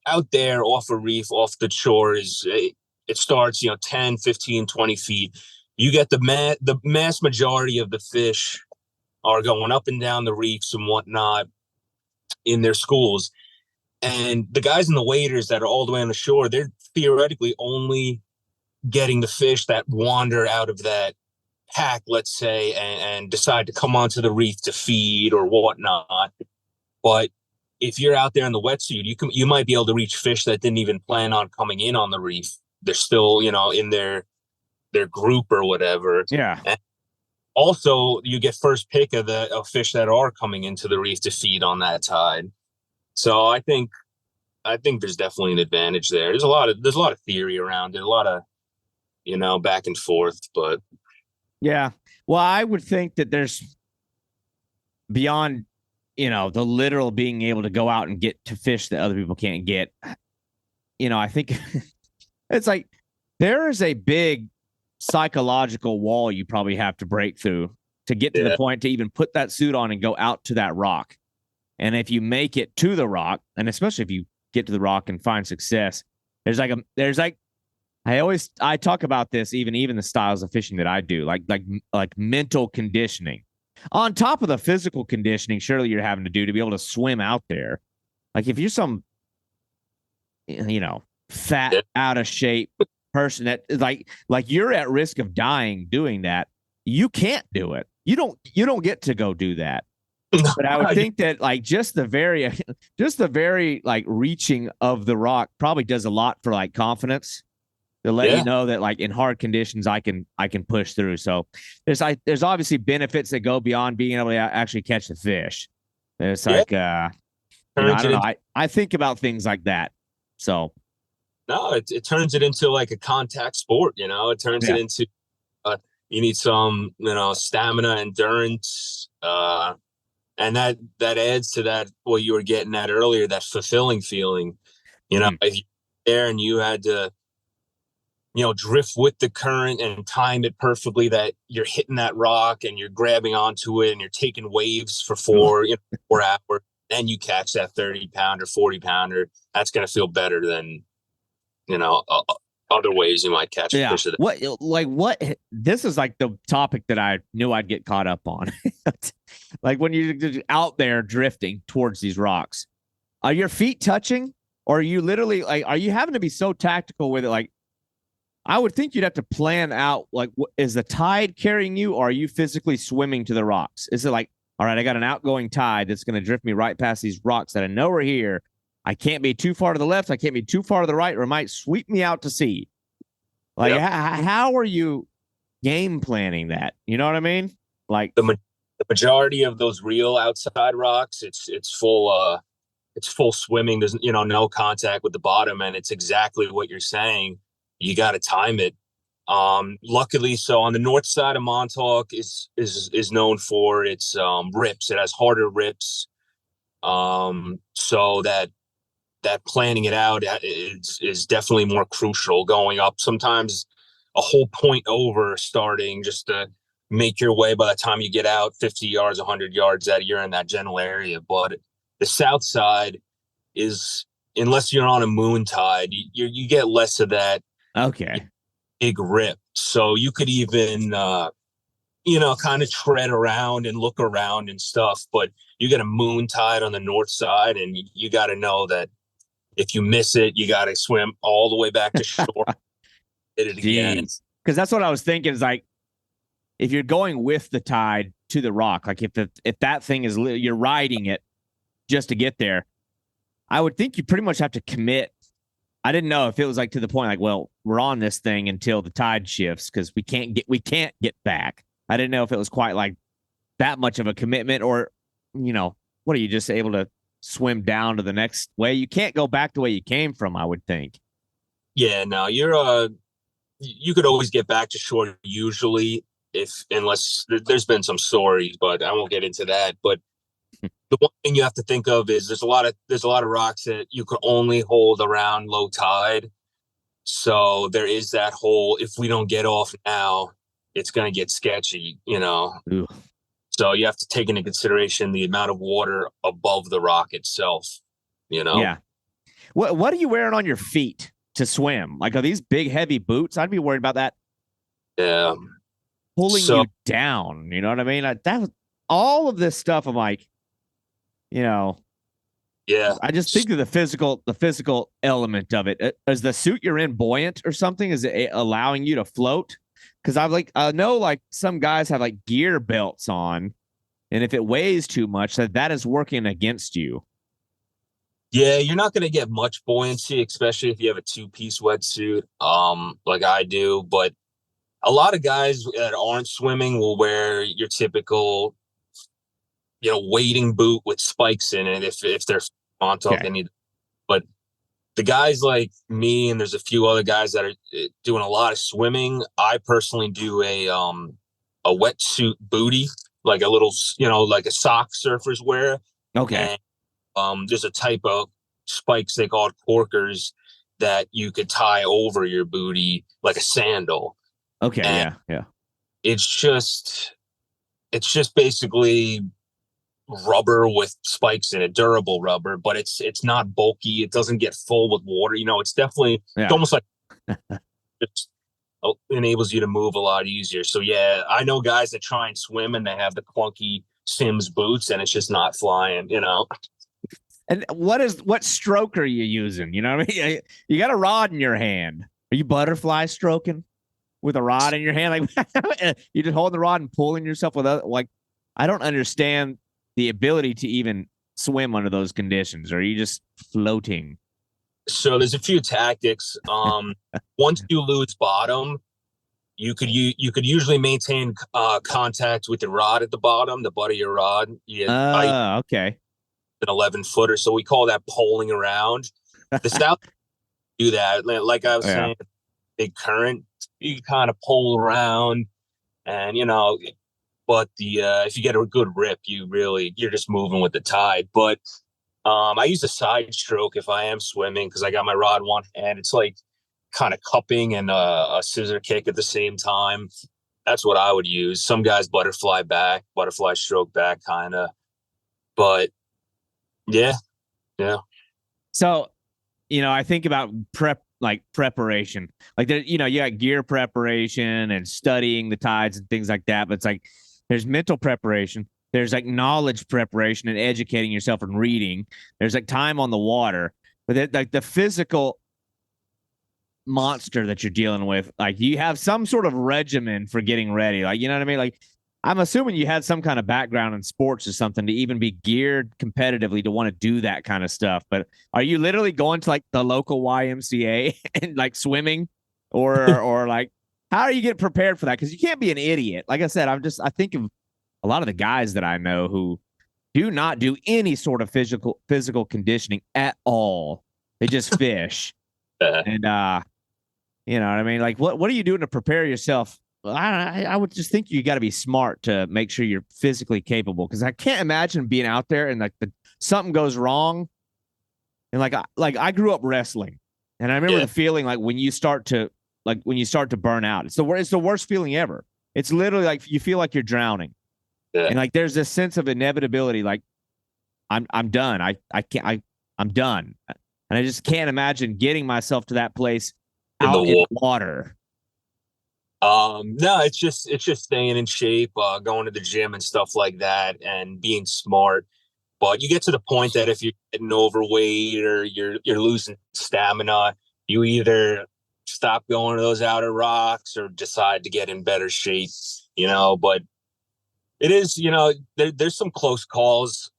out there off a reef, off the shore, it starts 10, 15, 20 feet. You get the mass majority of the fish are going up and down the reefs and whatnot in their schools. And the guys in the waders that are all the way on the shore, they're theoretically only getting the fish that wander out of that pack, let's say, and decide to come onto the reef to feed or whatnot. But if you're out there in the wetsuit, you might be able to reach fish that didn't even plan on coming in on the reef. They're still, in their group or whatever. Yeah. also you get first pick of fish that are coming into the reef to feed on that tide. So I think there's definitely an advantage there. There's a lot of theory around it, a lot of, back and forth, but Yeah. Well, I would think that there's beyond, the literal being able to go out and get to fish that other people can't get. I think it's like there is a big psychological wall you probably have to break through to get to the point to even put that suit on and go out to that rock. And if you make it to the rock, and especially if you get to the rock and find success, there's like I talk about this, even the styles of fishing that I do, like mental conditioning on top of the physical conditioning surely you're having to do to be able to swim out there. Like if you're some fat out of shape person that like you're at risk of dying doing that, you can't do it. You don't get to go do that. But I would think that like just the very like reaching of the rock probably does a lot for like confidence to let you know that like in hard conditions I can push through. So there's obviously benefits that go beyond being able to actually catch the fish. It's like I don't know. I think about things like that. So no, it turns it into like a contact sport. It turns it into you need some stamina, endurance, and that adds to that what you were getting at earlier, that fulfilling feeling. If you're there and you had to drift with the current and time it perfectly, that you're hitting that rock and you're grabbing onto it and you're taking waves for 4 hours, and you catch that 30-pounder, 40-pounder. That's going to feel better than other ways you might catch a fish. What this is like the topic that I knew I'd get caught up on. Like when you're out there drifting towards these rocks, are your feet touching, or are you literally like, are you having to be so tactical with it? Like, I would think you'd have to plan out, like, is the tide carrying you, or are you physically swimming to the rocks? Is it like, all right, I got an outgoing tide that's going to drift me right past these rocks that I know are here. I can't be too far to the left. I can't be too far to the right, or it might sweep me out to sea. Like, how are you game planning that? You know what I mean? Like the majority of those real outside rocks, it's full swimming. There's no contact with the bottom, and it's exactly what you're saying. You got to time it. Luckily, so on the north side of Montauk is known for its rips. It has harder rips, so that planning it out is definitely more crucial. Going up sometimes a whole point over starting just to make your way. By the time you get out 50 yards, 100 yards out, you're in that general area. But the south side is, unless you're on a moon tide, you get less of that big rip. So you could even kind of tread around and look around and stuff, but you get a moon tide on the north side, and you got to know that if you miss it, you got to swim all the way back to shore. Hit it again. Because that's what I was thinking, is like, if you're going with the tide to the rock, like if that thing is, you're riding it just to get there, I would think you pretty much have to commit. I didn't know if it was like to the point, like, well, we're on this thing until the tide shifts because we can't get back. I didn't know if it was quite like that much of a commitment, or, what are you just able to swim down to the next way? You can't go back the way you came from, I would think. Yeah, no, you could always get back to shore usually, unless there's been some stories, but I won't get into that. But the one thing you have to think of is there's a lot of rocks that you could only hold around low tide. So there is that whole, if we don't get off now, it's going to get sketchy, Ooh. So you have to take into consideration the amount of water above the rock itself, Yeah. What are you wearing on your feet to swim? Like, are these big, heavy boots? I'd be worried about that. Yeah. Pulling you down. You know what I mean? All of this stuff. I'm like, yeah. I just think of the physical element of it. Is the suit you're in buoyant or something? Is it allowing you to float? Because I know like some guys have like gear belts on, and if it weighs too much, that is working against you. Yeah, you're not going to get much buoyancy, especially if you have a 2-piece wetsuit, like I do. But a lot of guys that aren't swimming will wear your typical, wading boot with spikes in it if they're Montauk. Okay. But the guys like me, and there's a few other guys that are doing a lot of swimming. I personally do a wetsuit booty, like a little, like a sock surfers wear. Okay. And there's a type of spikes they call corkers that you could tie over your booty like a sandal. Okay. And Yeah. Yeah. it's just basically rubber with spikes in it, durable rubber, but it's not bulky. It doesn't get full with water. It's almost like it enables you to move a lot easier. So yeah, I know guys that try and swim and they have the clunky Sims boots and it's just not flying. And what stroke are you using? You know what I mean? You got a rod in your hand. Are you butterfly stroking with a rod in your hand? Like you just holding the rod and pulling yourself with like, I don't understand the ability to even swim under those conditions. Or are you just floating? So there's a few tactics. Once you lose bottom, you could usually maintain contact with the rod at the bottom, the butt of your rod. Okay. An 11-footer, so we call that poling around. The South do that, like I was saying, big current, you kind of pole around, and but the if you get a good rip, you're just moving with the tide. But I use a side stroke if I am swimming because I got my rod in one hand. It's like kind of cupping and a scissor kick at the same time. That's what I would use. Some guys butterfly stroke back kind of, but yeah. So, I think about preparation. Like there, you got gear preparation and studying the tides and things like that. But it's like there's mental preparation. There's like knowledge preparation and educating yourself and reading. There's like time on the water. But like the physical monster that you're dealing with, like you have some sort of regimen for getting ready. Like, you know what I mean? Like I'm assuming you had some kind of background in sports or something to even be geared competitively to want to do that kind of stuff. But are you literally going to like the local YMCA and like swimming or like, how are you getting prepared for that? Because you can't be an idiot. Like I said, I think of a lot of the guys that I know who do not do any sort of physical conditioning at all. They just fish. And you know what I mean? Like what are you doing to prepare yourself? I would just think you got to be smart to make sure you're physically capable, because I can't imagine being out there and like something goes wrong. And like I grew up wrestling, and I remember the feeling like when you start to burn out. It's the worst feeling ever. It's literally like you feel like you're drowning. Yeah. And like there's this sense of inevitability, like I'm done. I'm done. And I just can't imagine getting myself to that place out in the water. No, it's just staying in shape, going to the gym and stuff like that, and being smart. But you get to the point that if you're getting overweight or you're losing stamina, you either stop going to those outer rocks or decide to get in better shape. But it is, there's some close calls.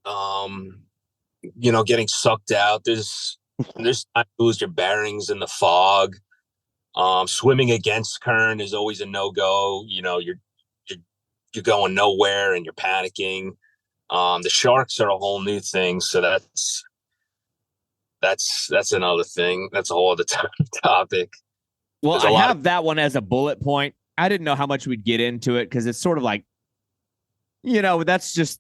Getting sucked out. There's time to lose your bearings in the fog. Swimming against current is always a no-go. You're going nowhere and you're panicking. The sharks are a whole new thing, so that's another thing. That's a whole other topic. Well, I have that one as a bullet point. I didn't know how much we'd get into it because it's sort of like, that's just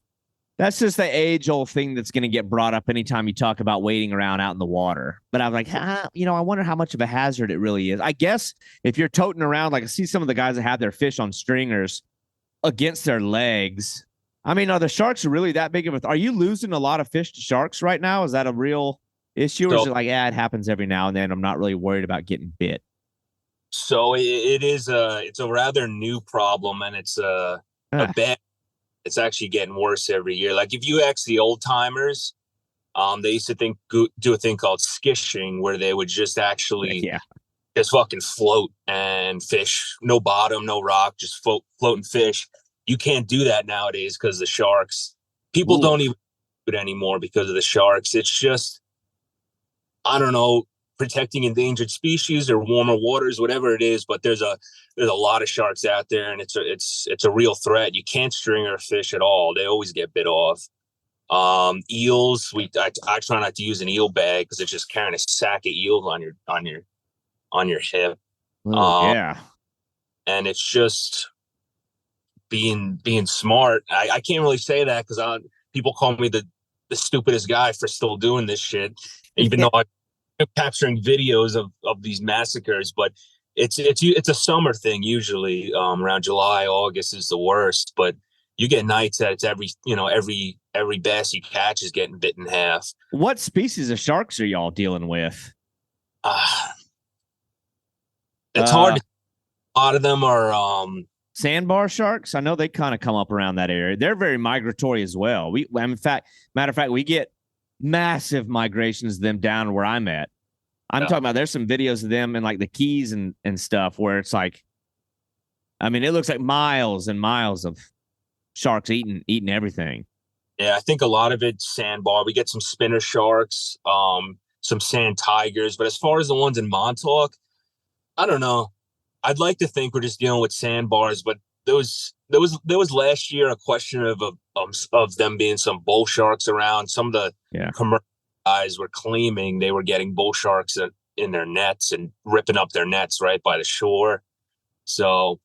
the age-old thing that's going to get brought up anytime you talk about wading around out in the water. But I'm like, I wonder how much of a hazard it really is. I guess if you're toting around, like I see some of the guys that have their fish on stringers against their legs. I mean, are the sharks really that big of a? Are you losing a lot of fish to sharks right now? Is that a real issue, or is it like, it happens every now and then? I'm not really worried about getting bit. So it's a rather new problem, and it's a bad. It's actually getting worse every year. Like if you ask the old timers, they used to do a thing called skishing, where they would just actually just fucking float and fish. No bottom, no rock, just float and fish. You can't do that nowadays because the sharks. People don't even do it anymore because of the sharks. It's just, I don't know. protecting endangered species or warmer waters, whatever it is. But there's a lot of sharks out there, and it's a real threat. You can't stringer a fish at all; they always get bit off. Eels, I try not to use an eel bag because it's just carrying a sack of eels on your hip. Oh, yeah. And it's just being smart. I can't really say that because people call me the stupidest guy for still doing this shit, even though I'm capturing videos of these massacres. But it's a summer thing usually. Around July, August is the worst, but you get nights that it's every bass you catch is getting bit in half. What species of sharks are y'all dealing with? It's hard to, a lot of them are sandbar sharks. I know they kind of come up around that area. They're very migratory as well. Matter of fact, we get massive migrations of them down where I'm at. I'm talking about, there's some videos of them in like the Keys and stuff where it's like, I mean, it looks like miles and miles of sharks eating everything. Yeah, I think a lot of it's sandbar. We get some spinner sharks, some sand tigers, but as far as the ones in Montauk, I don't know. I'd like to think we're just dealing with sandbars, but there was last year a question of them being some bull sharks around. Some of the commercial guys were claiming they were getting bull sharks in their nets and ripping up their nets right by the shore. So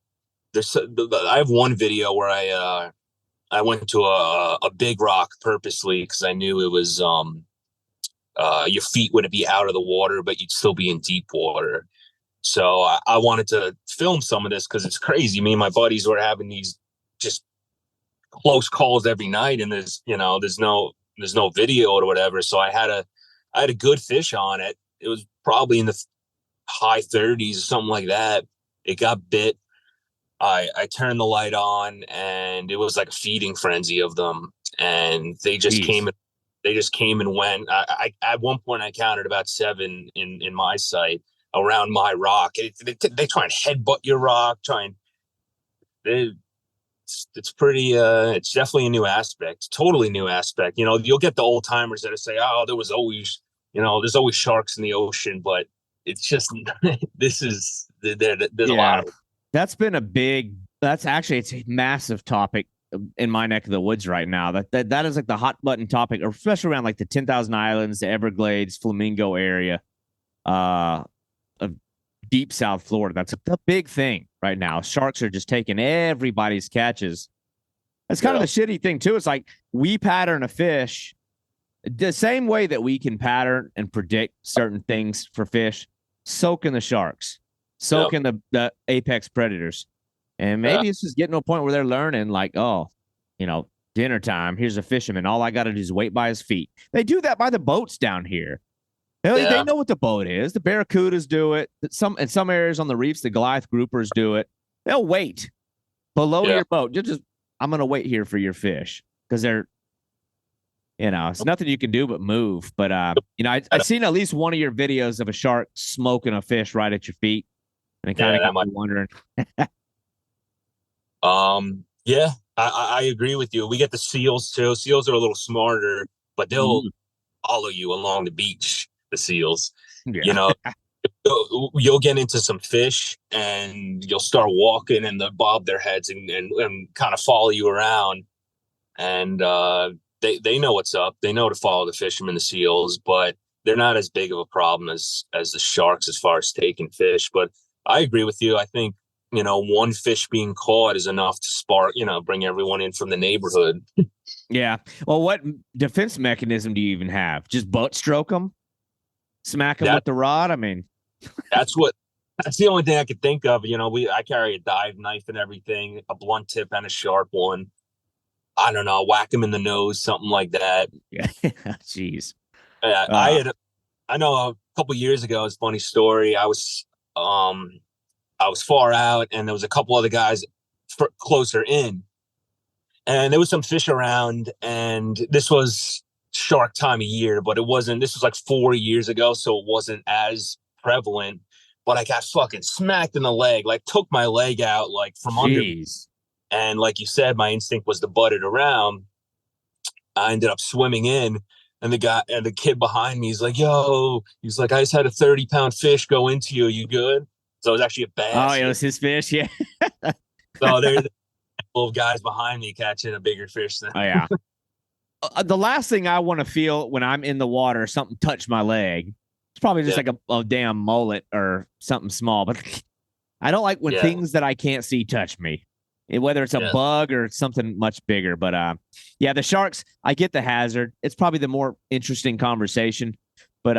I have one video where I went to a big rock purposely because I knew it was your feet wouldn't be out of the water, but you'd still be in deep water. So I wanted to film some of this because it's crazy. Me and my buddies were having these just close calls every night, and there's no video or whatever. So I had a good fish on it. It was probably in the high 30s or something like that. It got bit. I turned the light on, and it was like a feeding frenzy of them, and they just came. They just came and went. I at one point I counted about 7 in my sight around my rock. They try and headbutt your rock. It's pretty. It's definitely a new aspect. Totally new aspect. You'll get the old timers that say, "Oh, there's always sharks in the ocean," but it's just there's a lot of. That's actually, it's a massive topic in my neck of the woods right now. That is like the hot button topic, especially around like the 10,000 Islands, the Everglades, Flamingo area, of deep South Florida. That's the big thing right now. Sharks are just taking everybody's catches. That's kind of the shitty thing too. It's like we pattern a fish the same way that we can pattern and predict certain things for fish. So can the sharks. So can the apex predators. And maybe it's just getting to a point where they're learning, like, oh, dinner time. Here's a fisherman. All I got to do is wait by his feet. They do that by the boats down here. They know what the boat is. The barracudas do it. In some areas on the reefs, the Goliath groupers do it. They'll wait below your boat. I'm going to wait here for your fish because they're, it's nothing you can do but move. But, I've seen at least one of your videos of a shark smoking a fish right at your feet. And it kind of got me wondering. I agree with you. We get the seals too. Seals are a little smarter, but they'll follow you along the beach. The seals, you'll get into some fish and you'll start walking and they'll bob their heads and kind of follow you around. And they know what's up. They know to follow the fishermen, the seals, but they're not as big of a problem as the sharks as far as taking fish. But I agree with you. I think, one fish being caught is enough to spark, bring everyone in from the neighborhood. Yeah. Well, what defense mechanism do you even have? Just butt stroke them? Smack them with the rod? I mean, that's the only thing I could think of. I carry a dive knife and everything, a blunt tip and a sharp one. I don't know, whack them in the nose, something like that. Yeah. Jeez. I know a couple years ago, it's a funny story. I was far out and there was a couple other guys closer in, and there was some fish around, and this was shark time of year, but this was like 4 years ago, so it wasn't as prevalent. But I got fucking smacked in the leg, like took my leg out like from under me. And like you said, my instinct was to butt it around. I ended up swimming in, And the kid behind me is like, yo, he's like, I just had a 30-pound fish go into you. You good? So it was actually a Oh, bass. it was his fish. Yeah. So there's the little guys behind me catching a bigger fish than. Oh, yeah. The last thing I want to feel when I'm in the water, something touch my leg. It's probably just like a damn mullet or something small, but I don't like when things that I can't see touch me, whether it's a bug or something much bigger. But yeah, the sharks, I get the hazard. It's probably the more interesting conversation, but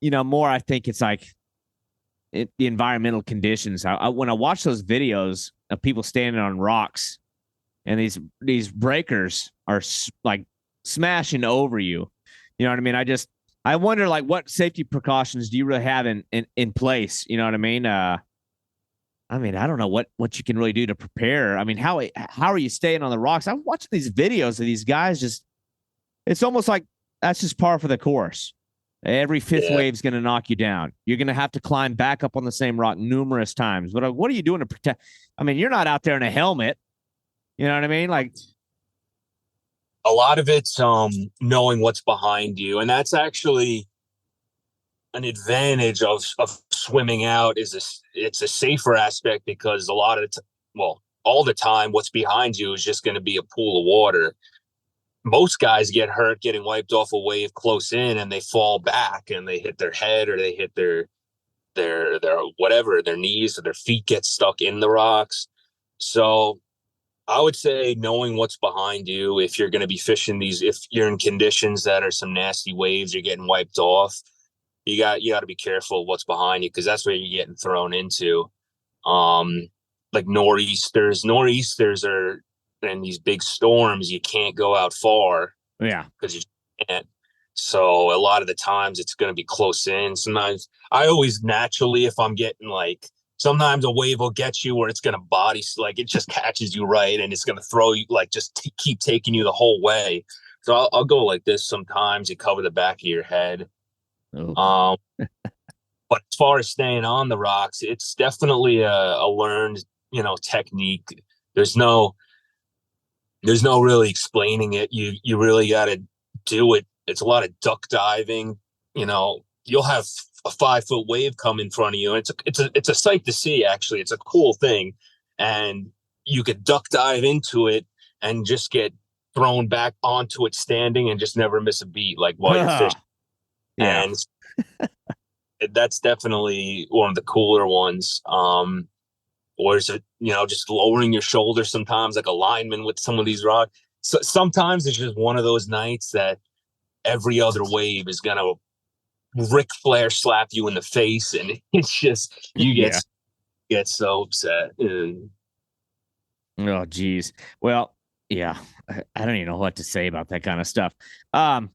more I think it's like the environmental conditions. When I watch those videos of people standing on rocks and these breakers are like smashing over you, you know what I mean? I wonder, like, what safety precautions do you really have in place? You know what I mean? I don't know what you can really do to prepare. I mean, how are you staying on the rocks? I'm watching these videos of these guys it's almost like that's just par for the course. Every fifth wave's going to knock you down. You're going to have to climb back up on the same rock numerous times. But what are you doing to protect? I mean, you're not out there in a helmet. You know what I mean? Like, a lot of it's knowing what's behind you, and that's actually an advantage of swimming out. It's a safer aspect because a lot of all the time what's behind you is just going to be a pool of water. Most guys get hurt getting wiped off a wave close in, and they fall back and they hit their head, or they hit their whatever, their knees or their feet get stuck in the rocks. So I would say knowing what's behind you, if you're going to be fishing if you're in conditions that are some nasty waves, you're getting wiped off, you got to be careful of what's behind you, because that's where you're getting thrown into. Like nor'easters are, and these big storms, you can't go out far. Yeah, because you can't. So a lot of the times it's going to be close in. Sometimes I always naturally, if I'm getting sometimes a wave will get you where it's going to it just catches you right, and it's going to throw you, keep taking you the whole way. So I'll go like this. Sometimes you cover the back of your head. Oh. But as far as staying on the rocks, it's definitely a learned, technique. There's no really explaining it. You really got to do it. It's a lot of duck diving. You'll have a 5-foot wave come in front of you, and it's a sight to see. Actually, it's a cool thing, and you could duck dive into it and just get thrown back onto it standing and just never miss a beat, like while you're fishing. Yeah. And that's definitely one of the cooler ones. Or is it, just lowering your shoulders sometimes, like a lineman with some of these rocks. So sometimes it's just one of those nights that every other wave is going to Ric Flair slap you in the face, and it's just, you get so upset. Oh, geez. Well, yeah, I don't even know what to say about that kind of stuff. That's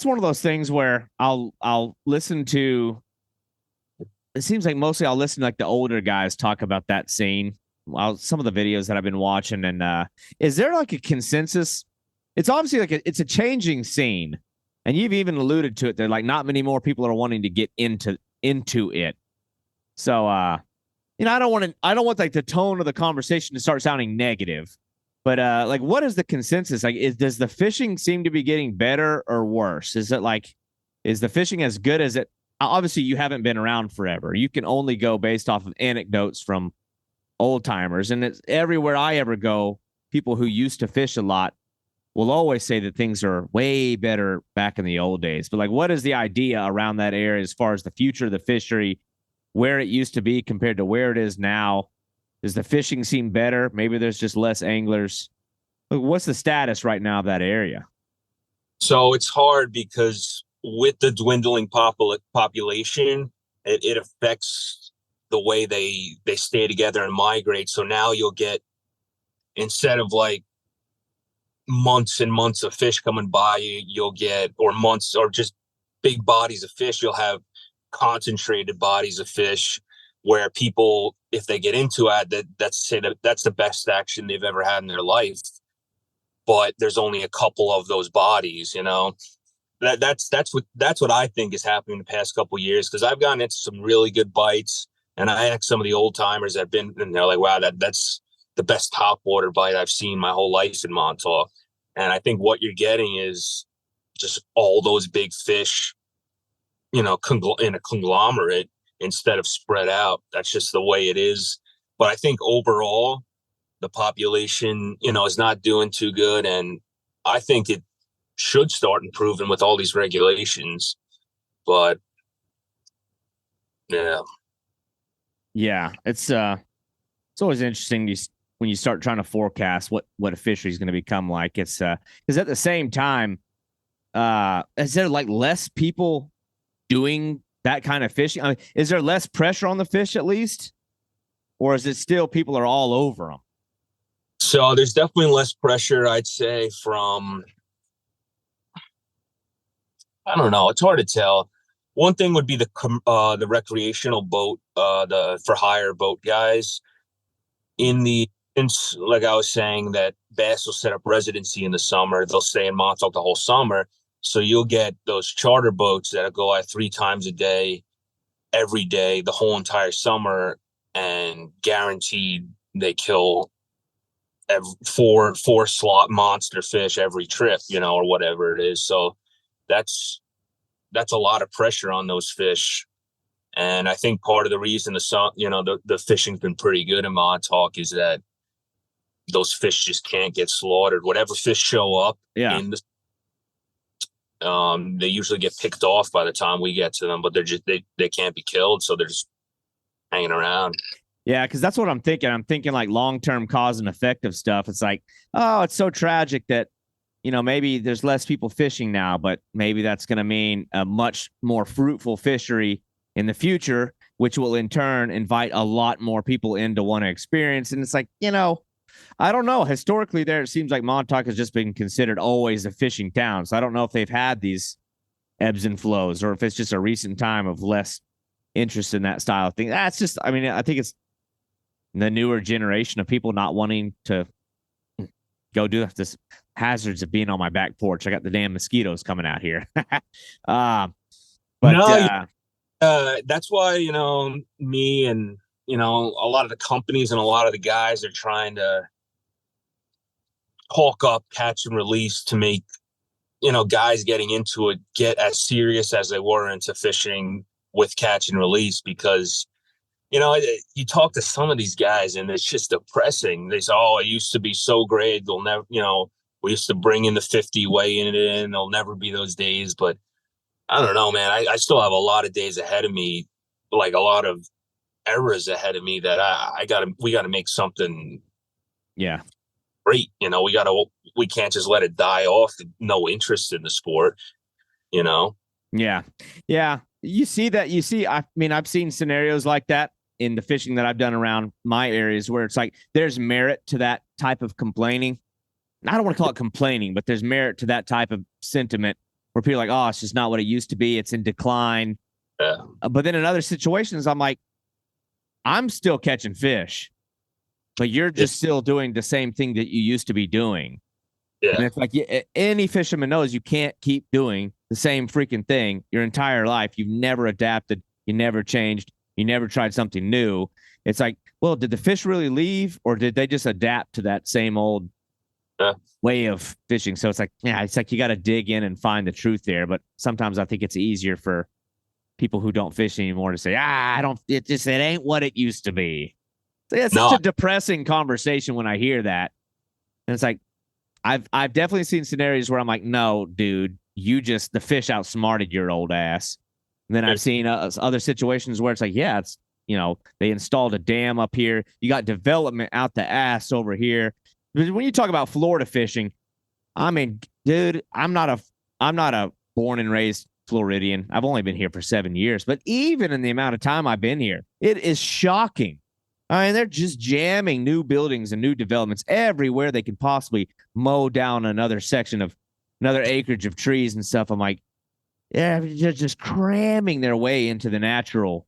one of those things where I'll listen to. It seems like mostly I'll listen to like the older guys talk about that scene. Some of the videos that I've been watching, and is there like a consensus? It's obviously like it's a changing scene, and you've even alluded to it. That like not many more people are wanting to get into it. So, I don't want like the tone of the conversation to start sounding negative, but like, what is the consensus? Like, does the fishing seem to be getting better or worse? Is the fishing as good as it? Obviously, you haven't been around forever. You can only go based off of anecdotes from old timers, and it's everywhere I ever go. People who used to fish a lot will always say that things are way better back in the old days. But like, what is the idea around that area as far as the future of the fishery, where it used to be compared to where it is now? Does the fishing seem better? Maybe there's just less anglers. What's the status right now of that area? So it's hard because with the dwindling population, it affects the way they stay together and migrate. So now you'll get, instead of like months and months of fish coming by, you'll get, or months, or just big bodies of fish, you'll have concentrated bodies of fish where people, if they get into it, that's the best action they've ever had in their life. But there's only a couple of those bodies, that's what I think is happening the past couple of years, because I've gotten into some really good bites, and I asked some of the old timers that have been, and they're like, wow, that's the best topwater bite I've seen my whole life in Montauk. And I think what you're getting is just all those big fish, in a conglomerate instead of spread out. That's just the way it is. But I think overall, the population, is not doing too good. And I think it should start improving with all these regulations. But yeah. Yeah, it's always interesting when you start trying to forecast what a fishery is going to become like. It's because at the same time, is there like less people doing that kind of fishing? I mean, is there less pressure on the fish at least, or is it still people are all over them? So there's definitely less pressure, I'd say, from, I don't know, it's hard to tell. One thing would be the recreational boat, the for hire boat guys. Like I was saying, that bass will set up residency in the summer. They'll stay in Montauk the whole summer. So you'll get those charter boats that'll go out 3 times a day, every day, the whole entire summer, and guaranteed they kill four slot monster fish every trip, or whatever it is. So that's a lot of pressure on those fish. And I think part of the reason the fishing's been pretty good in Montauk is that those fish just can't get slaughtered. Whatever fish show up in the they usually get picked off by the time we get to them, but they can't be killed, so they're just hanging around. Yeah, because that's what I'm thinking. I'm thinking like long-term cause and effect of stuff. It's like, oh, it's so tragic that, maybe there's less people fishing now, but maybe that's going to mean a much more fruitful fishery in the future, which will in turn invite a lot more people in to want to experience. And it's like, I don't know. Historically, it seems like Montauk has just been considered always a fishing town. So I don't know if they've had these ebbs and flows or if it's just a recent time of less interest in that style of thing. That's just, I mean, I think it's the newer generation of people not wanting to go do this hazards of being on my back porch. I got the damn mosquitoes coming out here. That's why, me and, a lot of the companies and a lot of the guys are trying to hawk up catch and release to make, guys getting into it get as serious as they were into fishing with catch and release, because you talk to some of these guys and it's just depressing. They say, oh, it used to be so great. They'll never, we used to bring in the 50, weigh in it in. There'll never be those days. But I don't know, man. I still have a lot of days ahead of me, like a lot of eras ahead of me that we got to make something. Yeah. Great. We can't just let it die off. No interest in the sport, Yeah. Yeah. You see that. I mean, I've seen scenarios like that in the fishing that I've done around my areas where it's like there's merit to that type of complaining. I don't want to call it complaining, but there's merit to that type of sentiment where people are like, oh, it's just not what it used to be. It's in decline. Yeah. But then in other situations, I'm like, I'm still catching fish, but you're just still doing the same thing that you used to be doing. Yeah. And it's like any fisherman knows you can't keep doing the same freaking thing your entire life. You've never adapted. You never changed. You never tried something new. It's like, well, did the fish really leave or did they just adapt to that same old way of fishing? So it's like you got to dig in and find the truth there. But sometimes I think it's easier for people who don't fish anymore to say, it ain't what it used to be. So it's such a depressing conversation when I hear that. And it's like, I've definitely seen scenarios where I'm like, no, dude, the fish outsmarted your old ass. And then I've seen other situations where it's like, yeah, it's, they installed a dam up here. You got development out the ass over here. When you talk about Florida fishing, I mean, dude, I'm not a born and raised Floridian. I've only been here for 7 years, but even in the amount of time I've been here, it is shocking. I mean, they're just jamming new buildings and new developments everywhere they can possibly mow down another acreage of trees and stuff. I'm like, yeah, they're just cramming their way into the natural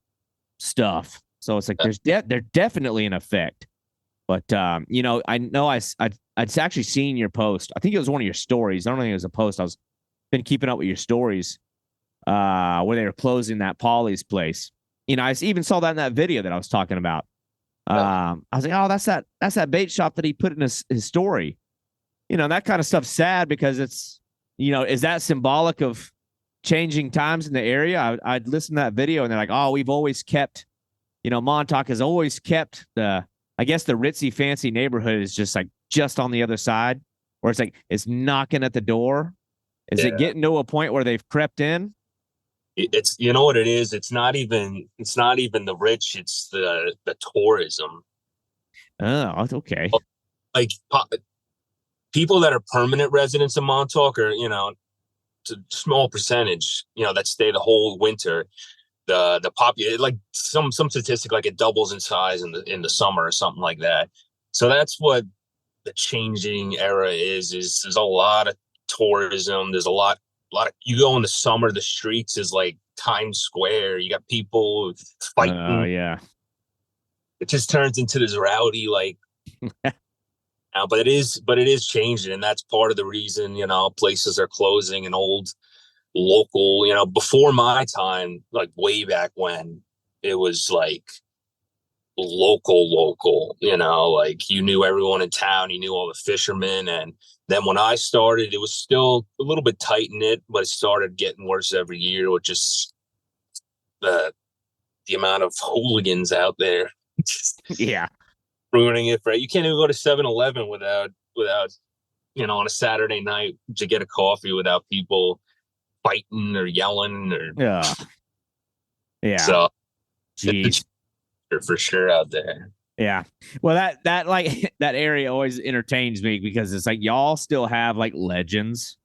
stuff. So it's like they're definitely an effect. But I know I'd actually seen your post. I think it was one of your stories. I don't think it was a post. I was been keeping up with your stories where they were closing that Polly's place. I even saw that in that video that I was talking about. I was like, oh, that's that bait shop that he put in his story. that kind of stuff's sad because it's, is that symbolic of changing times in the area? I'd listen to that video and they're like, oh, we've always kept, Montauk has always kept I guess the ritzy fancy neighborhood is just like just on the other side, or it's like it's knocking at the door. Is it getting to a point where they've crept in? It's, you know what it is? It's not even the rich, it's the tourism. Oh, okay. Like people that are permanent residents of Montauk are, it's a small percentage, that stay the whole winter. The like some statistic, like it doubles in size in the summer or something like that. So that's what the changing era is there's a lot of tourism. There's a lot of, you go in the summer, the streets is like Times Square. You got people fighting. Oh, yeah. It just turns into this rowdy, like, now, but it is changing. And that's part of the reason, places are closing and old local, before my time, like way back when, it was like local, like you knew everyone in town, you knew all the fishermen. And then when I started, it was still a little bit tight knit, but it started getting worse every year with just the amount of hooligans out there. Yeah. Ruining it for you. Can't even go to 7-Eleven without on a Saturday night to get a coffee without people fighting or yelling or yeah. So jeez, for sure out there. Yeah. Well, that like that area always entertains me because it's like y'all still have like legends.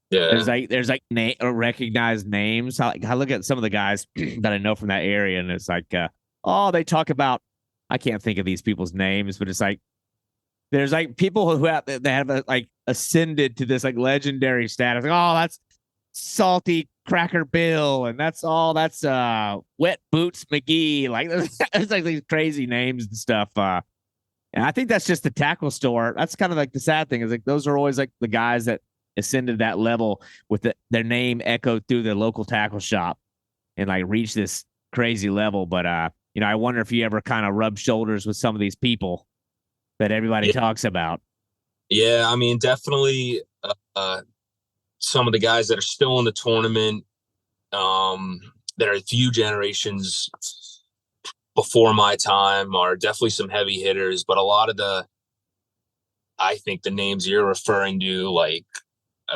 Yeah. There's like recognized names. I look at some of the guys that I know from that area, and it's like, they talk about. I can't think of these people's names, but it's like there's like people who have like ascended to this like legendary status. Like, oh, that's Salty Cracker Bill, and that's Wet Boots McGee. Like it's like these crazy names and stuff. And I think that's just the tackle store. That's kind of like the sad thing is like those are always like the guys that ascended that level with their name echoed through the local tackle shop and like reached this crazy level. But I wonder if you ever kind of rub shoulders with some of these people that everybody talks about. Yeah, I mean, definitely some of the guys that are still in the tournament, that are a few generations before my time, are definitely some heavy hitters. But a lot of I think the names you're referring to, like,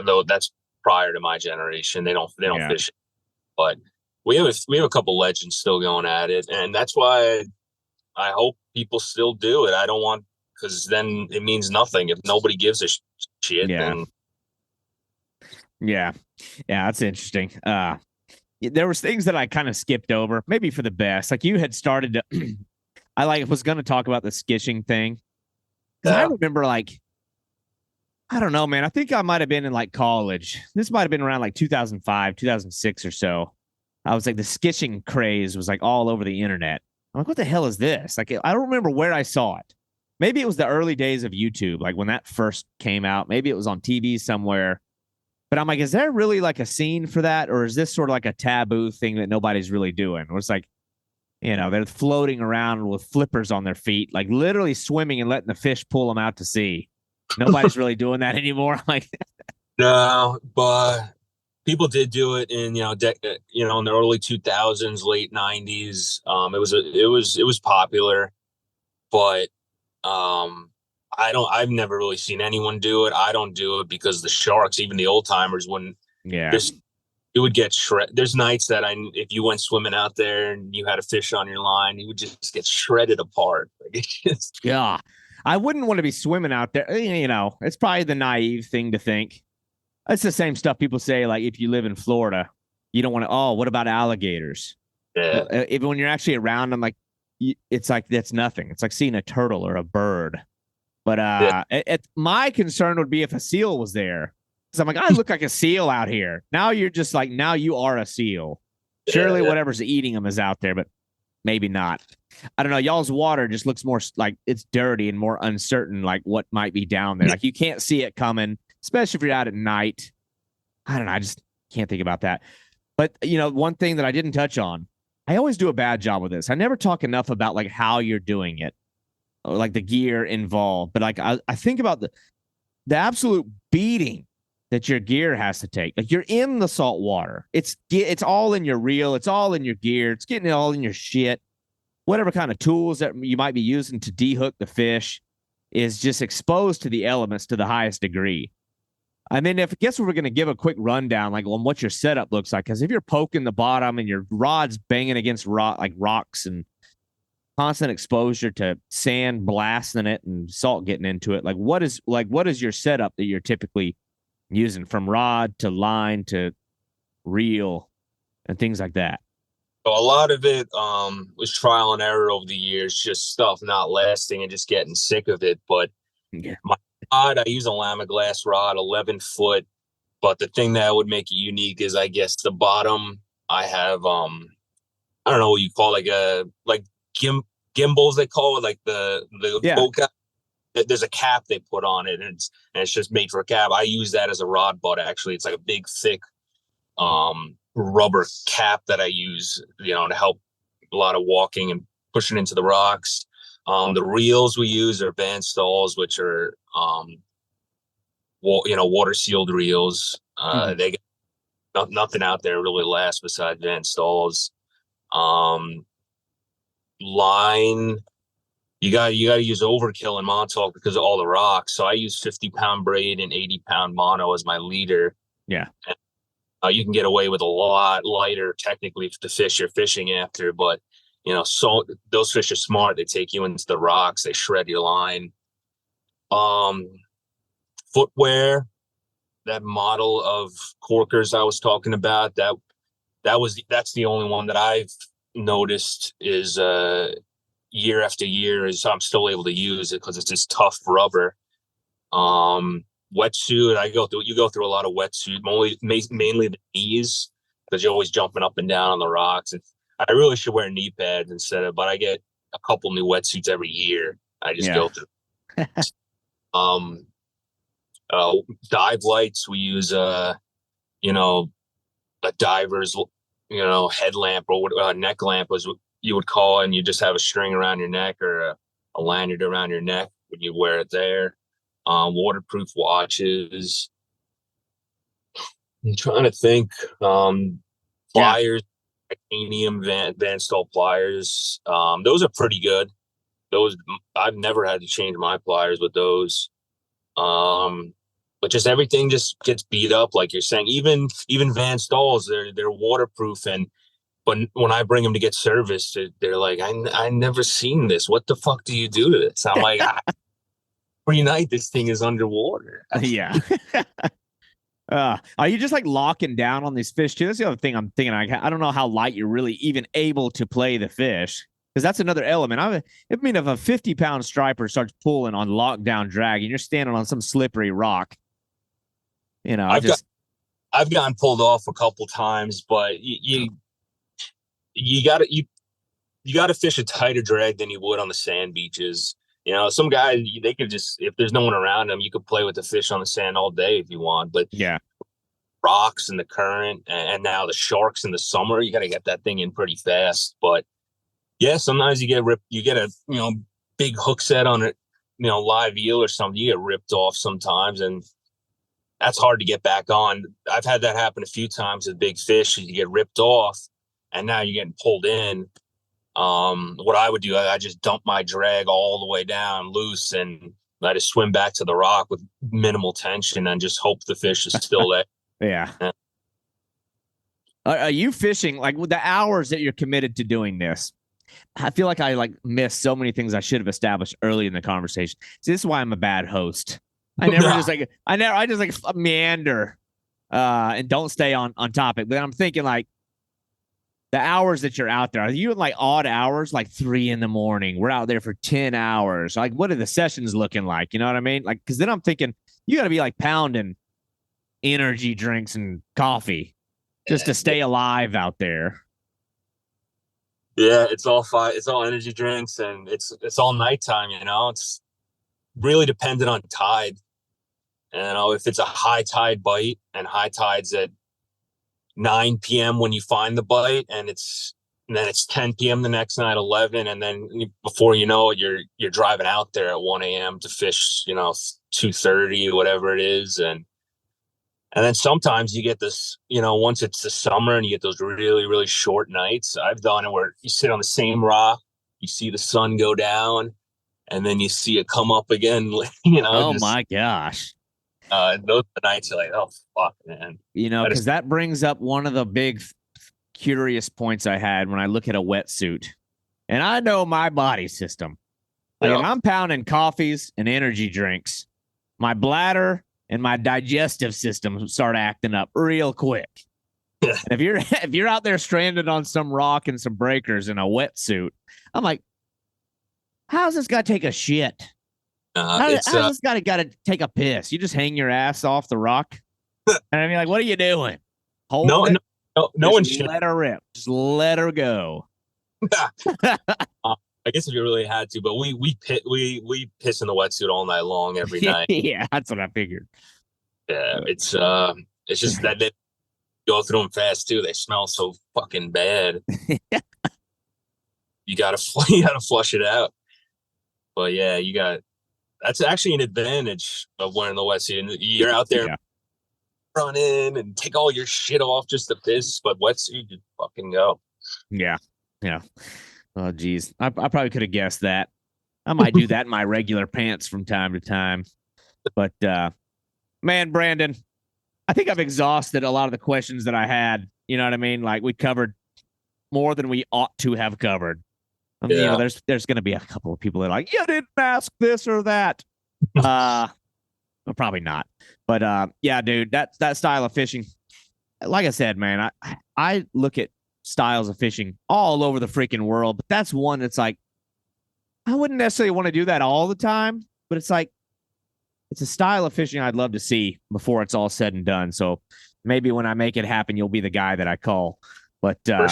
though that's prior to my generation, they don't fish. But we have a couple legends still going at it, and that's why I hope people still do it. I don't want, because then it means nothing if nobody gives a shit. Yeah. Yeah, that's interesting. There was things that I kind of skipped over, maybe for the best. Like you had started to, I was going to talk about the skishing thing because I remember like, I don't know, man. I think I might have been in like college. This might have been around like 2005, 2006 or so. I was like, the skishing craze was like all over the internet. I'm like, what the hell is this? Like, I don't remember where I saw it. Maybe it was the early days of YouTube, like when that first came out. Maybe it was on TV somewhere. But I'm like, is there really like a scene for that? Or is this sort of like a taboo thing that nobody's really doing? Or it's like, they're floating around with flippers on their feet, like literally swimming and letting the fish pull them out to sea. Nobody's really doing that anymore. I'm like, no, but people did do it in, in the early 2000s, late 90s. It was popular, but I've never really seen anyone do it. I don't do it because the sharks, even the old timers, wouldn't. Yeah. It would get shredded. There's nights that if you went swimming out there and you had a fish on your line, you would just get shredded apart. Yeah. I wouldn't want to be swimming out there. It's probably the naive thing to think. It's the same stuff people say, like, if you live in Florida, you don't want to, what about alligators? Yeah. Even when you're actually around them, like, it's like, that's nothing. It's like seeing a turtle or a bird. But my concern would be if a seal was there. Because I'm like, I look like a seal out here. Now you're just like, now you are a seal. Surely whatever's eating them is out there, but maybe not. I don't know. Y'all's water just looks more like it's dirty and more uncertain, like what might be down there. Like you can't see it coming, especially if you're out at night. I don't know. I just can't think about that. But, one thing that I didn't touch on, I always do a bad job with this. I never talk enough about like how you're doing it, or like the gear involved. But like I think about the absolute beating that your gear has to take. Like you're in the salt water. It's all in your reel. It's all in your gear. It's getting it all in your shit. Whatever kind of tools that you might be using to dehook the fish is just exposed to the elements to the highest degree. I mean, I guess we're going to give a quick rundown, like on what your setup looks like, because if you're poking the bottom and your rod's banging against rocks and constant exposure to sand blasting it and salt getting into it, what is your setup that you're typically using, from rod to line to reel and things like that? So a lot of it was trial and error over the years, just stuff not lasting and just getting sick of it. But Yeah. my rod, I use a Lama glass rod, 11 foot. But the thing that would make it unique is, I guess, the bottom. I have I don't know what you call it, like gimbals, they call it, like the Yeah. boat cap. There's a cap they put on it, and it's just made for a cap. I use that as a rod butt. Actually, it's like a big thick rubber cap that I use, to help a lot of walking and pushing into the rocks. The reels we use are Van Stalls, which are water sealed reels. They get nothing out there really lasts besides Van Stalls. Line, you got to use overkill in Montauk because of all the rocks. So I use 50-pound braid and 80-pound mono as my leader. Yeah. And, you can get away with a lot lighter technically for the fish you're fishing after, but so those fish are smart. They take you into the rocks. They shred your line. Footwear, that model of corkers I was talking about, that's the only one that I've noticed is year after year is I'm still able to use it because it's just tough rubber. Wetsuit, you go through a lot of wetsuit, mainly the knees, because you're always jumping up and down on the rocks. And I really should wear knee pads instead of, but I get a couple new wetsuits every year. I just go through. Dive lights, we use a diver's headlamp or neck lamp, as you would call it, and you just have a string around your neck or a lanyard around your neck when you wear it there. Waterproof watches. I'm trying to think. Pliers, titanium Van Stahl pliers. Those are pretty good. Those, I've never had to change my pliers with those. But just everything just gets beat up, like you're saying. Even Van Stalls, they're waterproof, but when I bring them to get serviced, they're like, I never seen this. What the fuck do you do to this? I'm like, every night this thing is underwater. Yeah. Are you just like locking down on these fish too? That's the other thing I'm thinking. I don't know how light you're really even able to play the fish, because that's another element. If a 50-pound striper starts pulling on lockdown drag and you're standing on some slippery rock, I've gotten pulled off a couple times, but you gotta fish a tighter drag than you would on the sand beaches. Some guys, they could just, if there's no one around them, you could play with the fish on the sand all day if you want. But yeah, rocks and the current, and now the sharks in the summer, you got to get that thing in pretty fast. But yeah, sometimes you get ripped. You get a big hook set on it, live eel or something. You get ripped off sometimes, and that's hard to get back on. I've had that happen a few times with big fish. You get ripped off, and now you're getting pulled in. What I would do, I just dump my drag all the way down loose, and I just swim back to the rock with minimal tension and just hope the fish is still there. Yeah. Are you fishing, like, with the hours that you're committed to doing this? I feel like I missed so many things I should have established early in the conversation. See, this is why I'm a bad host. I just meander and don't stay on topic. But I'm thinking, like, the hours that you're out there, are you in like odd hours, like 3 a.m? We're out there for 10 hours. Like, what are the sessions looking like? You know what I mean? Like, because then I'm thinking you got to be like pounding energy drinks and coffee just to stay alive out there. Yeah, it's all energy drinks, and it's all nighttime. It's really dependent on tide. And if it's a high tide bite, and high tide's at 9 p.m. when you find the bite, and then it's 10 p.m. the next night, 11, and then before you know it, you're driving out there at 1 a.m. to fish, 2:30, whatever it is. And then sometimes you get this, once it's the summer and you get those really, really short nights. I've done it where you sit on the same rock, you see the sun go down, and then you see it come up again. Oh my gosh. Those are the nights you're like, oh fuck, man. Because that brings up one of the big curious points I had when I look at a wetsuit. And I know my body system. Like if I'm pounding coffees and energy drinks, my bladder and my digestive system start acting up real quick. And if you're out there stranded on some rock and some breakers in a wetsuit, I'm like, how's this guy take a shit? How's this guy got to take a piss? You just hang your ass off the rock, and I mean, like, what are you doing? No one should let her rip. Just let her go. I guess if you really had to, but we piss in the wetsuit all night long every night. Yeah, that's what I figured. Yeah, it's just that they go through them fast too. They smell so fucking bad. You gotta flush it out. But yeah, that's actually an advantage of wearing the wetsuit. And you're out there run in and take all your shit off just to piss, but wetsuit, you fucking go. Yeah. Oh geez, I probably could have guessed that. I might do that in my regular pants from time to time. But man, Brandon, I think I've exhausted a lot of the questions that I had. You know what I mean? Like we covered more than we ought to have covered. There's going to be a couple of people that are like, you didn't ask this or that. Well, probably not. But yeah, dude, that style of fishing, like I said, man, I look at styles of fishing all over the freaking world, but that's one that's like, I wouldn't necessarily want to do that all the time, but it's like, it's a style of fishing I'd love to see before it's all said and done. So maybe when I make it happen, you'll be the guy that I call. But I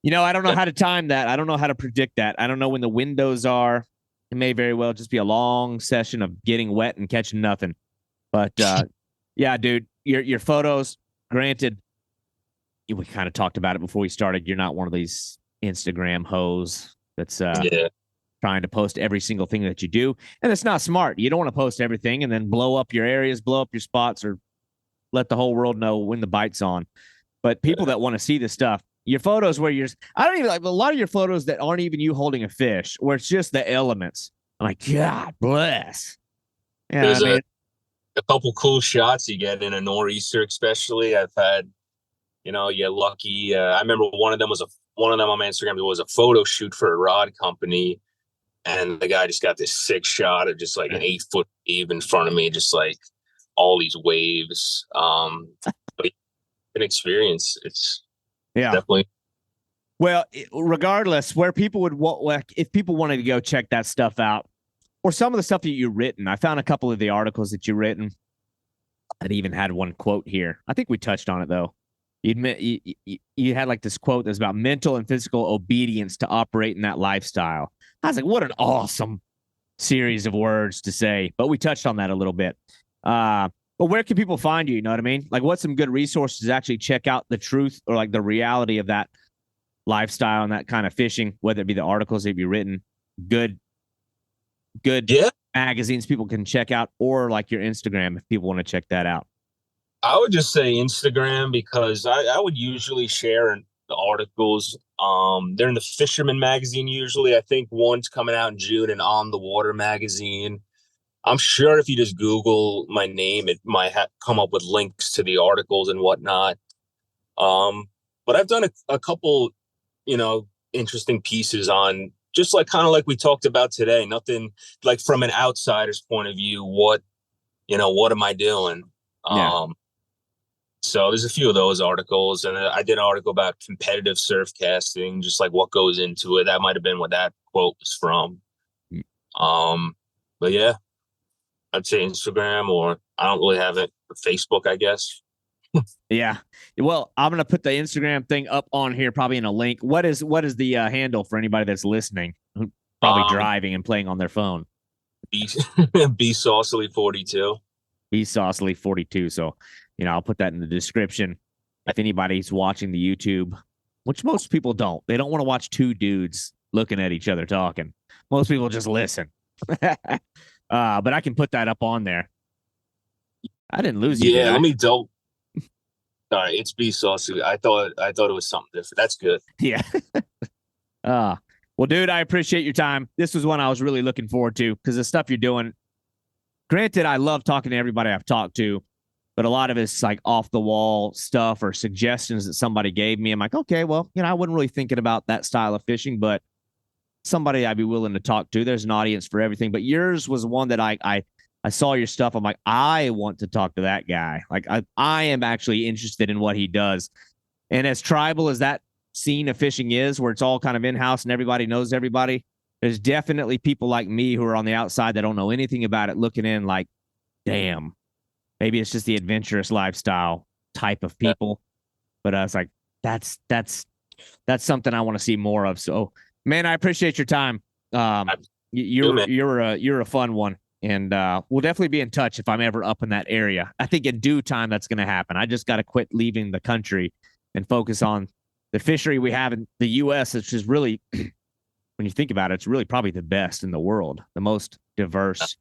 don't know how to time that. I don't know how to predict that. I don't know when the windows are. It may very well just be a long session of getting wet and catching nothing. But yeah, dude, your photos, granted, we kind of talked about it before we started. You're not one of these Instagram hoes that's trying to post every single thing that you do. And it's not smart. You don't want to post everything and then blow up your areas, blow up your spots, or let the whole world know when the bite's on. But people that want to see this stuff, your photos where I don't even like a lot of your photos that aren't even you holding a fish, where it's just the elements. I'm like, God bless. Yeah, there's a couple cool shots you get in a nor'easter, especially. I've had, you're lucky. I remember one of them on my Instagram. It was a photo shoot for a rod company, and the guy just got this sick shot of just like an 8-foot wave in front of me, just like all these waves. But an experience. It's definitely. Well, regardless, where people would if people wanted to go check that stuff out, or some of the stuff that you've written, I found a couple of the articles that you've written. I even had one quote here. I think we touched on it though. You had like this quote that's about mental and physical obedience to operate in that lifestyle. I was like, what an awesome series of words to say. But we touched on that a little bit. But where can people find you? You know what I mean? Like, what's some good resources to actually check out the truth or like the reality of that lifestyle and that kind of fishing, whether it be the articles that you've written, good magazines people can check out, or like your Instagram if people want to check that out? I would just say Instagram, because I would usually share the articles. They're in the Fisherman magazine usually. I think one's coming out in June, and On the Water magazine. I'm sure if you just Google my name, it might come up with links to the articles and whatnot. But I've done a couple, interesting pieces on just like kind of like we talked about today. Nothing like from an outsider's point of view. What am I doing? Yeah. So there's a few of those articles, and I did an article about competitive surf casting, just like what goes into it. That might have been what that quote was from. But yeah, I'd say Instagram, or I don't really have it. Facebook, I guess. Yeah. Well, I'm going to put the Instagram thing up on here, probably in a link. What is the handle for anybody that's listening, probably driving and playing on their phone? B Sausele 42. B Sausele 42. So, I'll put that in the description. If anybody's watching the YouTube, which most people don't, they don't want to watch two dudes looking at each other talking. Most people just listen. But I can put that up on there. I didn't lose you. Yeah, let me double. All right, it's B Sausele. I thought it was something different. That's good. Yeah. Well, dude, I appreciate your time. This was one I was really looking forward to because the stuff you're doing. Granted, I love talking to everybody I've talked to, but a lot of it's like off the wall stuff or suggestions that somebody gave me. I'm like, okay, well, I wasn't really thinking about that style of fishing, but somebody I'd be willing to talk to. There's an audience for everything, but yours was one that I saw your stuff. I'm like, I want to talk to that guy. Like I am actually interested in what he does. And as tribal as that scene of fishing is, where it's all kind of in-house and everybody knows everybody, there's definitely people like me who are on the outside that don't know anything about it looking in like, damn, maybe it's just the adventurous lifestyle type of people. But I was like, that's something I want to see more of. So, man, I appreciate your time. You're a fun one. And we'll definitely be in touch if I'm ever up in that area. I think in due time that's going to happen. I just got to quit leaving the country and focus on the fishery we have in the U.S., which is really, when you think about it, it's really probably the best in the world, the most diverse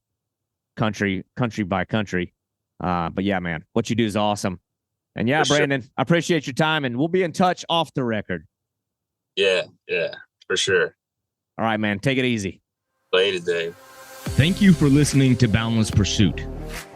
country by country. But yeah, man, what you do is awesome. And yeah, Brandon, I appreciate your time, and we'll be in touch off the record. Yeah, for sure. All right, man, take it easy. Later, Dave. Thank you for listening to Boundless Pursuit.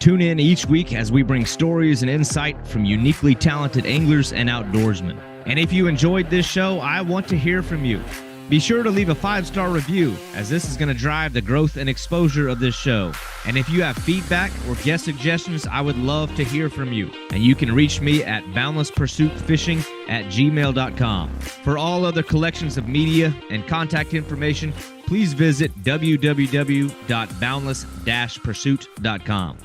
Tune in each week as we bring stories and insight from uniquely talented anglers and outdoorsmen. And if you enjoyed this show, I want to hear from you. Be sure to leave a 5-star review, as this is going to drive the growth and exposure of this show. And if you have feedback or guest suggestions, I would love to hear from you. And you can reach me at boundlesspursuitfishing@gmail.com. For all other collections of media and contact information, please visit www.boundless-pursuit.com.